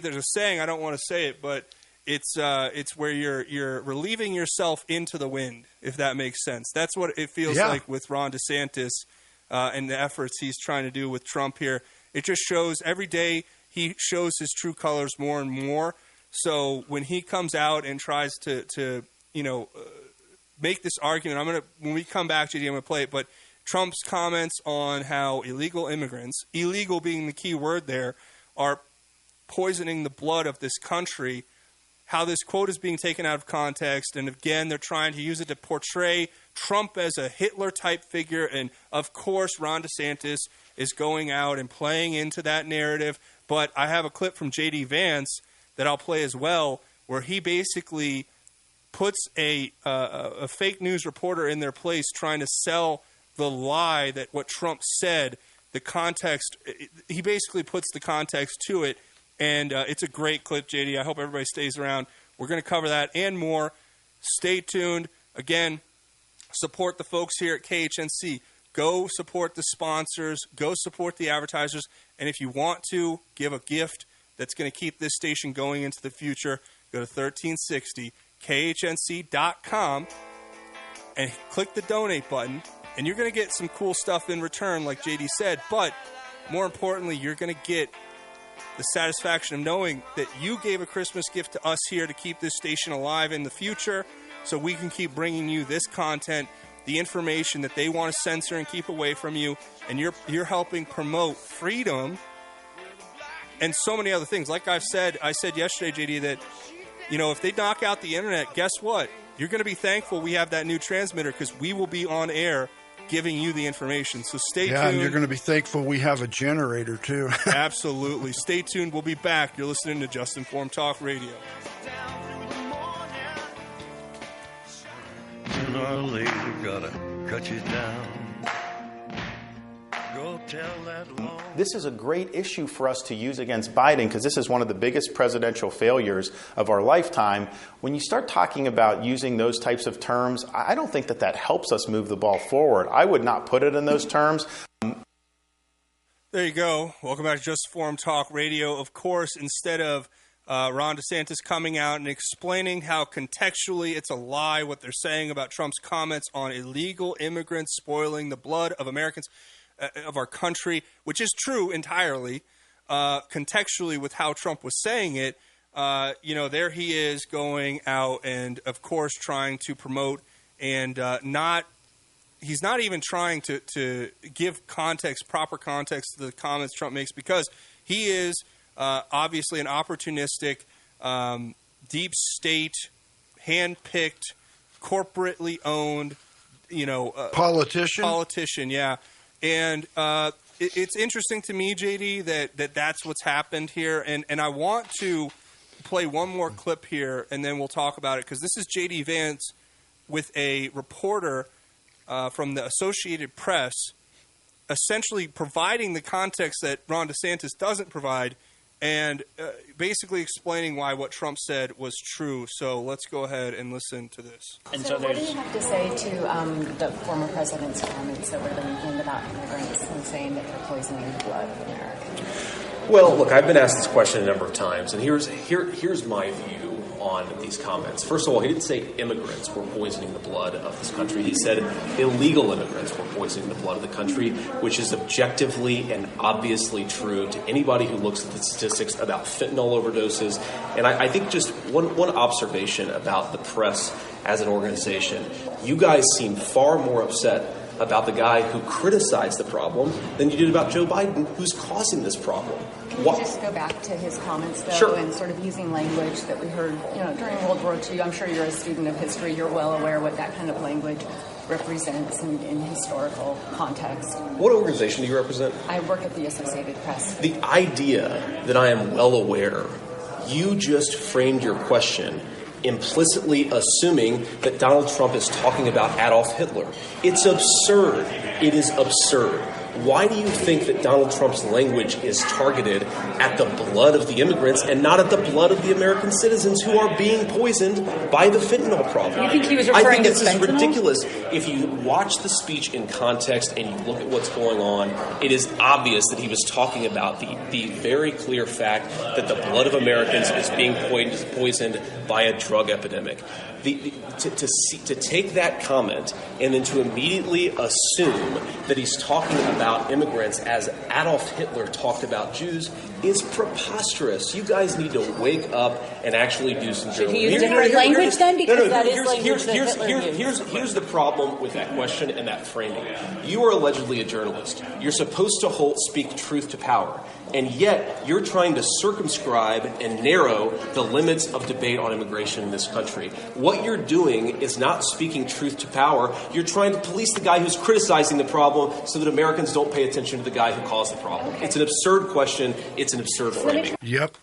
there's a saying, I don't want to say it, but it's where you're relieving yourself into the wind, if that makes sense. That's what it feels like with Ron DeSantis and the efforts he's trying to do with Trump here. It just shows every day he shows his true colors more and more. So when he comes out and tries to make this argument, when we come back, JD, I'm going to play it, but Trump's comments on how illegal immigrants, illegal being the key word there, are poisoning the blood of this country, how this quote is being taken out of context, and again, they're trying to use it to portray Trump as a Hitler-type figure, and of course, Ron DeSantis is going out and playing into that narrative, but I have a clip from J.D. Vance that I'll play as well, where he basically puts a fake news reporter in their place trying to sell the lie that what Trump said, the context, he basically puts the context to it, and it's a great clip, JD. I hope everybody stays around. We're going to cover that and more. Stay tuned. Again, support the folks here at KHNC. Go support the sponsors. Go support the advertisers. And if you want to give a gift that's going to keep this station going into the future, go to 1360khnc.com and click the donate button. And you're going to get some cool stuff in return, like JD said. But more importantly, you're going to get the satisfaction of knowing that you gave a Christmas gift to us here to keep this station alive in the future so we can keep bringing you this content, the information that they want to censor and keep away from you. And you're helping promote freedom and so many other things. Like I said yesterday, JD, that, if they knock out the internet, guess what? You're going to be thankful we have that new transmitter because we will be on air giving you the information. So stay tuned. Yeah, and you're going to be thankful we have a generator, too. Absolutely. Stay tuned. We'll be back. You're listening to Just Informed Talk Radio. Sooner or later, gotta cut you down. Go tell that long. This is a great issue for us to use against Biden because this is one of the biggest presidential failures of our lifetime. When you start talking about using those types of terms, I don't think that helps us move the ball forward. I would not put it in those terms. There you go. Welcome back to Just Informed Talk Radio. Of course, instead of Ron DeSantis coming out and explaining how contextually it's a lie what they're saying about Trump's comments on illegal immigrants spoiling the blood of Americans, of our country, which is true entirely, contextually with how Trump was saying it, there he is going out and, of course, trying to promote and he's not even trying to give proper context to the comments Trump makes because he is obviously an opportunistic, deep state, hand-picked, corporately owned, Politician, yeah. And it's interesting to me, JD, that's what's happened here. And I want to play one more clip here, and then we'll talk about it, because this is J.D. Vance with a reporter from the Associated Press essentially providing the context that Ron DeSantis doesn't provide and basically explaining why what Trump said was true. So let's go ahead and listen to this. And so what do you have to say to the former president's comments over the weekend about immigrants and saying that they're poisoning the blood of Americans? Well, look, I've been asked this question a number of times, and here's my view on these comments. First of all, he didn't say immigrants were poisoning the blood of this country. He said illegal immigrants were poisoning the blood of the country, which is objectively and obviously true to anybody who looks at the statistics about fentanyl overdoses. And I think just one observation about the press as an organization, you guys seem far more upset about the guy who criticized the problem than you did about Joe Biden, who's causing this problem. Can you just go back to his comments, though, Sure. and sort of using language that we heard, during World War II? I'm sure you're a student of history. You're well aware what that kind of language represents in historical context. What organization do you represent? I work at the Associated Press. The idea that I am well aware, you just framed your question implicitly assuming that Donald Trump is talking about Adolf Hitler. It's absurd. It is absurd. Why do you think that Donald Trump's language is targeted at the blood of the immigrants and not at the blood of the American citizens who are being poisoned by the fentanyl problem? You think he was I referring think to this is fentanyl? ridiculous. If you watch the speech in context and you look at what's going on, it is obvious that he was talking about the very clear fact that the blood of Americans is being poisoned by a drug epidemic. To take that comment and then to immediately assume that he's talking about immigrants as Adolf Hitler talked about Jews is preposterous. You guys need to wake up and actually do some Should journalism. he use different language then? Because that is Here's language that Hitler used. here's the problem with that question and that framing. You are allegedly a journalist. You're supposed to speak truth to power. And yet, you're trying to circumscribe and narrow the limits of debate on immigration in this country. What you're doing is not speaking truth to power. You're trying to police the guy who's criticizing the problem so that Americans don't pay attention to the guy who caused the problem. It's an absurd question. It's an absurd framing. Yep.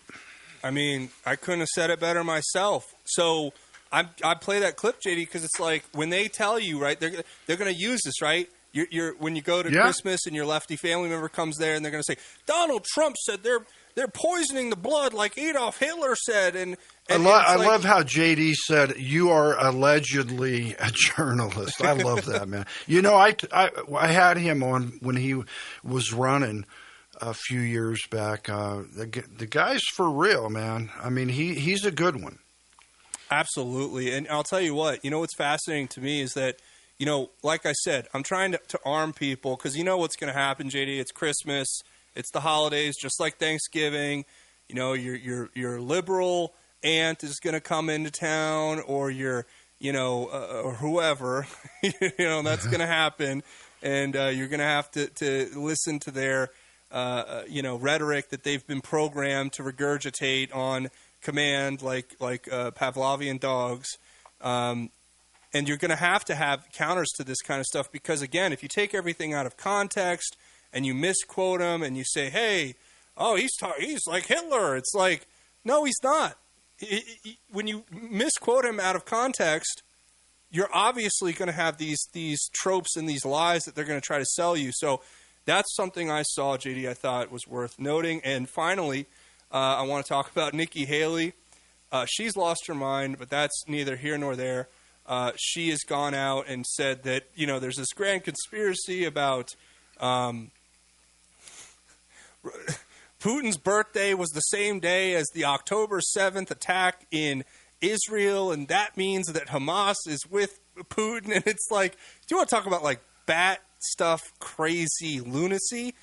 I mean, I couldn't have said it better myself. So I play that clip, JD, because it's like when they tell you, right, they're going to use this, right? You're when you go to Christmas and your lefty family member comes there and they're going to say, Donald Trump said they're poisoning the blood like Adolf Hitler said. And I love how JD said, you are allegedly a journalist. I love that, man. You know, I had him on when he was running a few years back. The guy's for real, man. I mean, he's a good one. Absolutely. And I'll tell you what, what's fascinating to me is that, like I said, I'm trying to arm people because you know what's going to happen, JD. It's Christmas. It's the holidays, just like Thanksgiving. Your liberal aunt is going to come into town, or your, or whoever, that's going to happen. And you're going to have to listen to their, rhetoric that they've been programmed to regurgitate on command, like Pavlovian dogs. And you're going to have counters to this kind of stuff because, again, if you take everything out of context and you misquote him and you say, hey, he's like Hitler. It's like, no, he's not. When you misquote him out of context, you're obviously going to have these tropes and these lies that they're going to try to sell you. So that's something I saw, JD, I thought was worth noting. And finally, I want to talk about Nikki Haley. She's lost her mind, but that's neither here nor there. She has gone out and said that, there's this grand conspiracy about Putin's birthday was the same day as the October 7th attack in Israel, and that means that Hamas is with Putin. And it's like, do you want to talk about like bat stuff, crazy lunacy?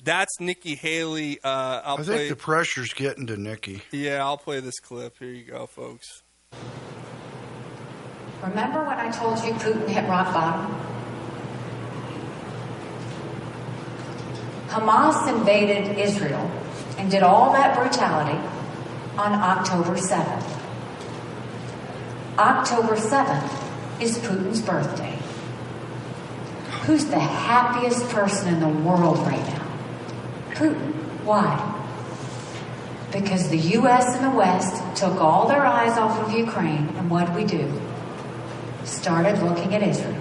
That's Nikki Haley. I think the pressure's getting to Nikki. Yeah, I'll play this clip. Here you go, folks. Remember when I told you Putin hit rock bottom? Hamas invaded Israel and did all that brutality on October 7th. October 7th is Putin's birthday. Who's the happiest person in the world right now? Putin. Why? Because the U.S. and the West took all their eyes off of Ukraine, and what did we do? Started looking at Israel.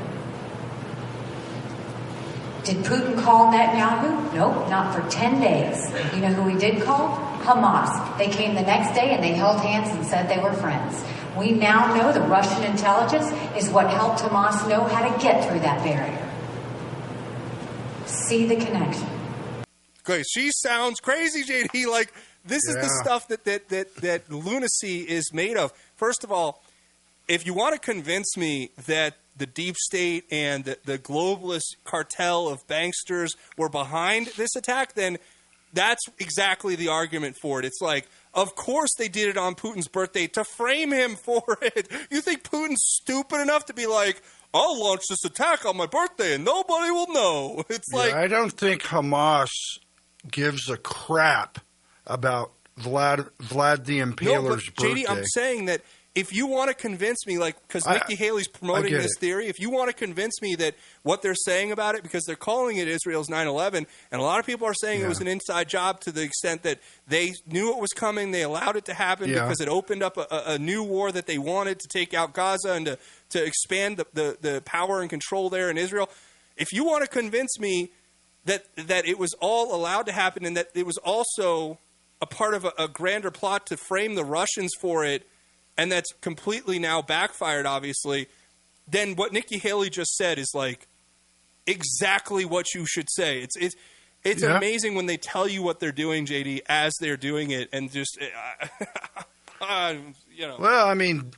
Did Putin call Netanyahu? Nope, not for 10 days. You know who he did call? Hamas. They came the next day and they held hands and said they were friends. We now know the Russian intelligence is what helped Hamas know how to get through that barrier. See the connection. Okay, she sounds crazy, JD. Like, this is the stuff that lunacy is made of. First of all, if you want to convince me that the deep state and the globalist cartel of banksters were behind this attack, then that's exactly the argument for it. It's like, of course they did it on Putin's birthday to frame him for it. You think Putin's stupid enough to be like, I'll launch this attack on my birthday and nobody will know? It's like, I don't think Hamas gives a crap about Vlad the Impaler's birthday. JD, I'm saying that if you want to convince me, like, because Nikki Haley's promoting this theory, if you want to convince me that what they're saying about it, because they're calling it Israel's 9/11, and a lot of people are saying it was an inside job to the extent that they knew it was coming, they allowed it to happen because it opened up a new war that they wanted to take out Gaza and to expand the power and control there in Israel. If you want to convince me that it was all allowed to happen, and that it was also a part of a grander plot to frame the Russians for it, and that's completely now backfired, obviously, then what Nikki Haley just said is like exactly what you should say. It's amazing when they tell you what they're doing, JD, as they're doing it, and just you know. Well, I mean,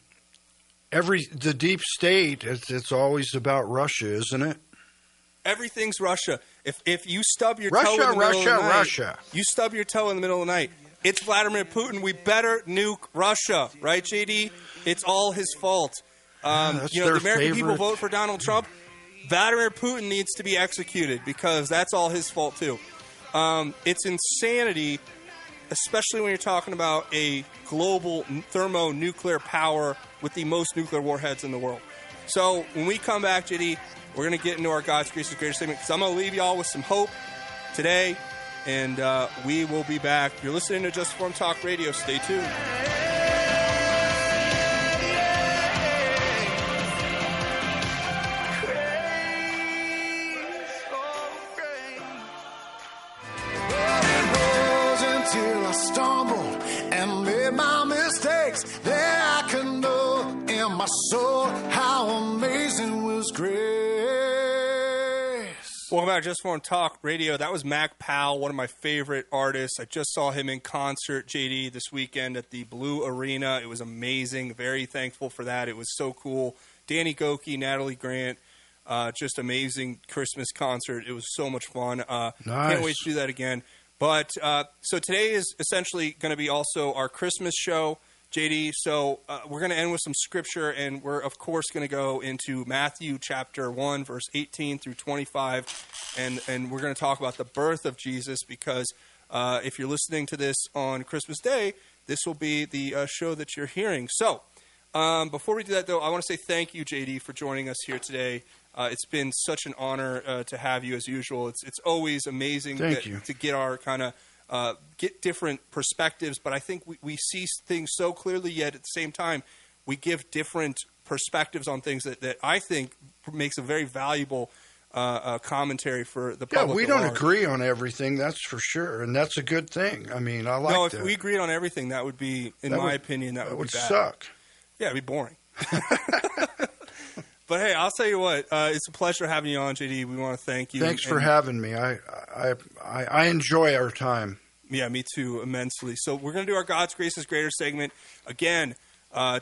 the deep state, it's always about Russia, isn't it? Everything's Russia. If you stub your toe in the middle of the night, Russia. You stub your toe in the middle of the night, it's Vladimir Putin. We better nuke Russia, right, JD? It's all his fault. That's The American favorite. people vote for Donald Trump. Vladimir Putin needs to be executed because that's all his fault too. It's insanity, especially when you're talking about a global thermonuclear power with the most nuclear warheads in the world. So when we come back, JD, we're going to get into our God's Grace is Greater segment because I'm going to leave y'all with some hope today, and we will be back. You're listening to Just Informed Talk Radio. Stay tuned. Until I stumbled and made my mistakes, there I could know in my soul how amazing was grace. Welcome back to Just Informed Talk Radio. That was Mac Powell, one of my favorite artists. I just saw him in concert, JD, this weekend at the Blue Arena. It was amazing. Very thankful for that. It was so cool. Danny Goki, Natalie Grant, just amazing Christmas concert. It was so much fun. Nice. Can't wait to do that again. But so today is essentially going to be also our Christmas show, JD. So we're going to end with some scripture, and we're, of course, going to go into Matthew chapter 1, verse 18 through 25, and we're going to talk about the birth of Jesus because if you're listening to this on Christmas Day, this will be the show that you're hearing. So before we do that, though, I want to say thank you, JD, for joining us here today. It's been such an honor to have you as usual. It's always amazing to get our kind of get different perspectives, but I think we see things so clearly, yet at the same time, we give different perspectives on things that I think makes a very valuable commentary for the public. Yeah, we don't agree on everything, that's for sure, and that's a good thing. I mean, I like that. No, if we agreed on everything, that would be, in my opinion, that would be bad. Suck. Yeah, it'd be boring. But hey, I'll tell you what, it's a pleasure having you on, JD. We want to thank you. Thanks for having me. I enjoy our time. Yeah, me too, immensely. So we're going to do our God's Grace is Greater segment again.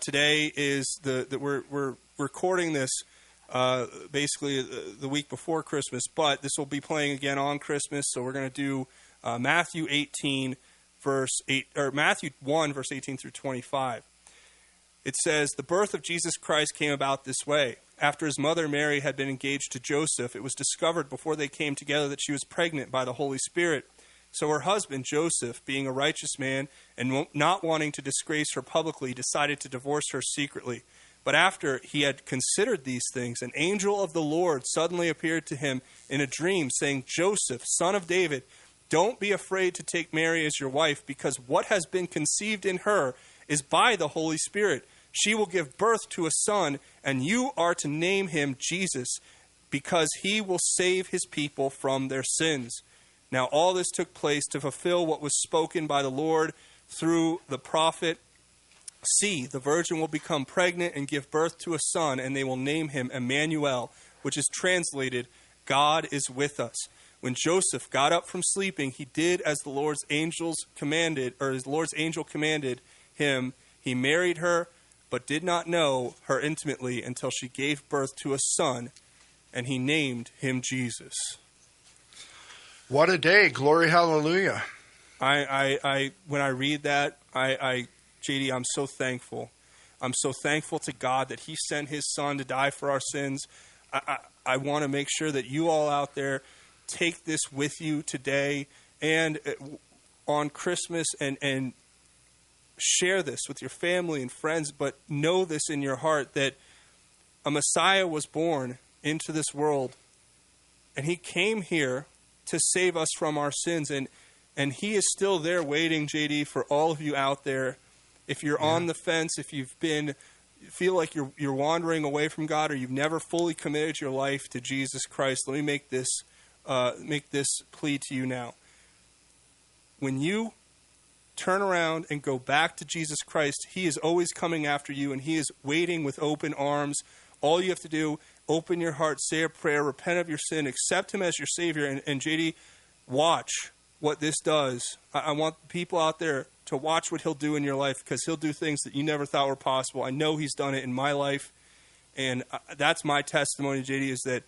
Today is we're recording this basically the week before Christmas, but this will be playing again on Christmas. So we're going to do Matthew 18 verse 8 or Matthew 1 verse 18 through 25. It says, "The birth of Jesus Christ came about this way. After his mother Mary had been engaged to Joseph, it was discovered before they came together that she was pregnant by the Holy Spirit. So her husband, Joseph, being a righteous man and not wanting to disgrace her publicly, decided to divorce her secretly. But after he had considered these things, an angel of the Lord suddenly appeared to him in a dream, saying, 'Joseph, son of David, don't be afraid to take Mary as your wife, because what has been conceived in her is by the Holy Spirit. She will give birth to a son, and you are to name him Jesus, because he will save his people from their sins.' Now all this took place to fulfill what was spoken by the Lord through the prophet. 'See, the virgin will become pregnant and give birth to a son, and they will name him Emmanuel,' which is translated, 'God is with us.' When Joseph got up from sleeping, he did as the Lord's angel commanded him. He married her, but did not know her intimately until she gave birth to a son, and he named him Jesus." What a day. Glory, hallelujah. I when I read that, JD, I'm so thankful. I'm so thankful to God that he sent his son to die for our sins. I want to make sure that you all out there take this with you today and on Christmas and share this with your family and friends, but know this in your heart that a Messiah was born into this world, and he came here to save us from our sins, and he is still there waiting, JD, for all of you out there. If you're on the fence, if you feel like you're wandering away from God, or you've never fully committed your life to Jesus Christ, let me make this make this plea to you now. When you turn around and go back to Jesus Christ, he is always coming after you, and he is waiting with open arms. All you have to do, open your heart, say a prayer, repent of your sin, accept him as your Savior. And JD, watch what this does. I want people out there to watch what he'll do in your life, because he'll do things that you never thought were possible. I know he's done it in my life, and that's my testimony, JD, is that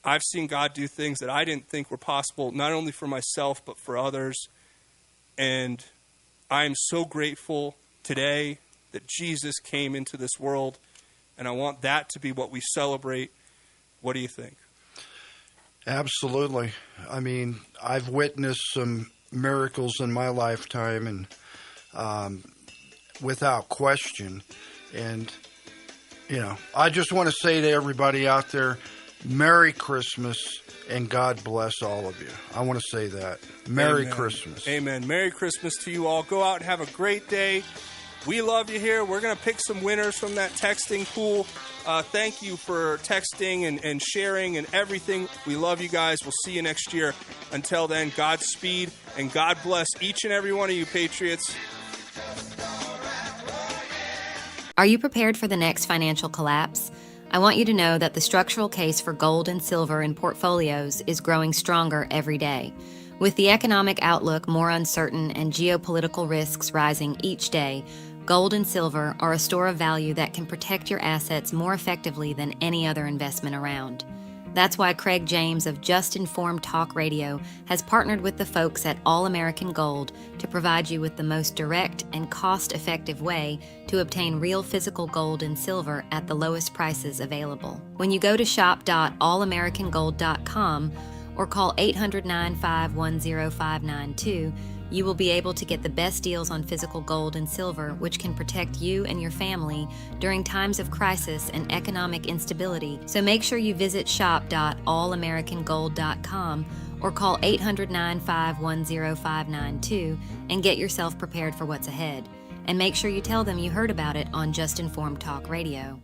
I've seen God do things that I didn't think were possible, not only for myself, but for others. And I am so grateful today that Jesus came into this world, and I want that to be what we celebrate. What do you think? Absolutely. I mean, I've witnessed some miracles in my lifetime, and without question. And, you know, I just want to say to everybody out there, Merry Christmas, and God bless all of you. I want to say that. Merry Christmas. Amen. Merry Christmas to you all. Go out and have a great day. We love you here. We're going to pick some winners from that texting pool. Thank you for texting and sharing and everything. We love you guys. We'll see you next year. Until then, Godspeed, and God bless each and every one of you, Patriots. Are you prepared for the next financial collapse? I want you to know that the structural case for gold and silver in portfolios is growing stronger every day. With the economic outlook more uncertain and geopolitical risks rising each day, gold and silver are a store of value that can protect your assets more effectively than any other investment around. That's why Craig James of Just Informed Talk Radio has partnered with the folks at All American Gold to provide you with the most direct and cost-effective way to obtain real physical gold and silver at the lowest prices available. When you go to shop.allamericangold.com or call 800-951-0592, you will be able to get the best deals on physical gold and silver, which can protect you and your family during times of crisis and economic instability. So make sure you visit shop.allamericangold.com or call 800-951-0592 and get yourself prepared for what's ahead. And make sure you tell them you heard about it on Just Informed Talk Radio.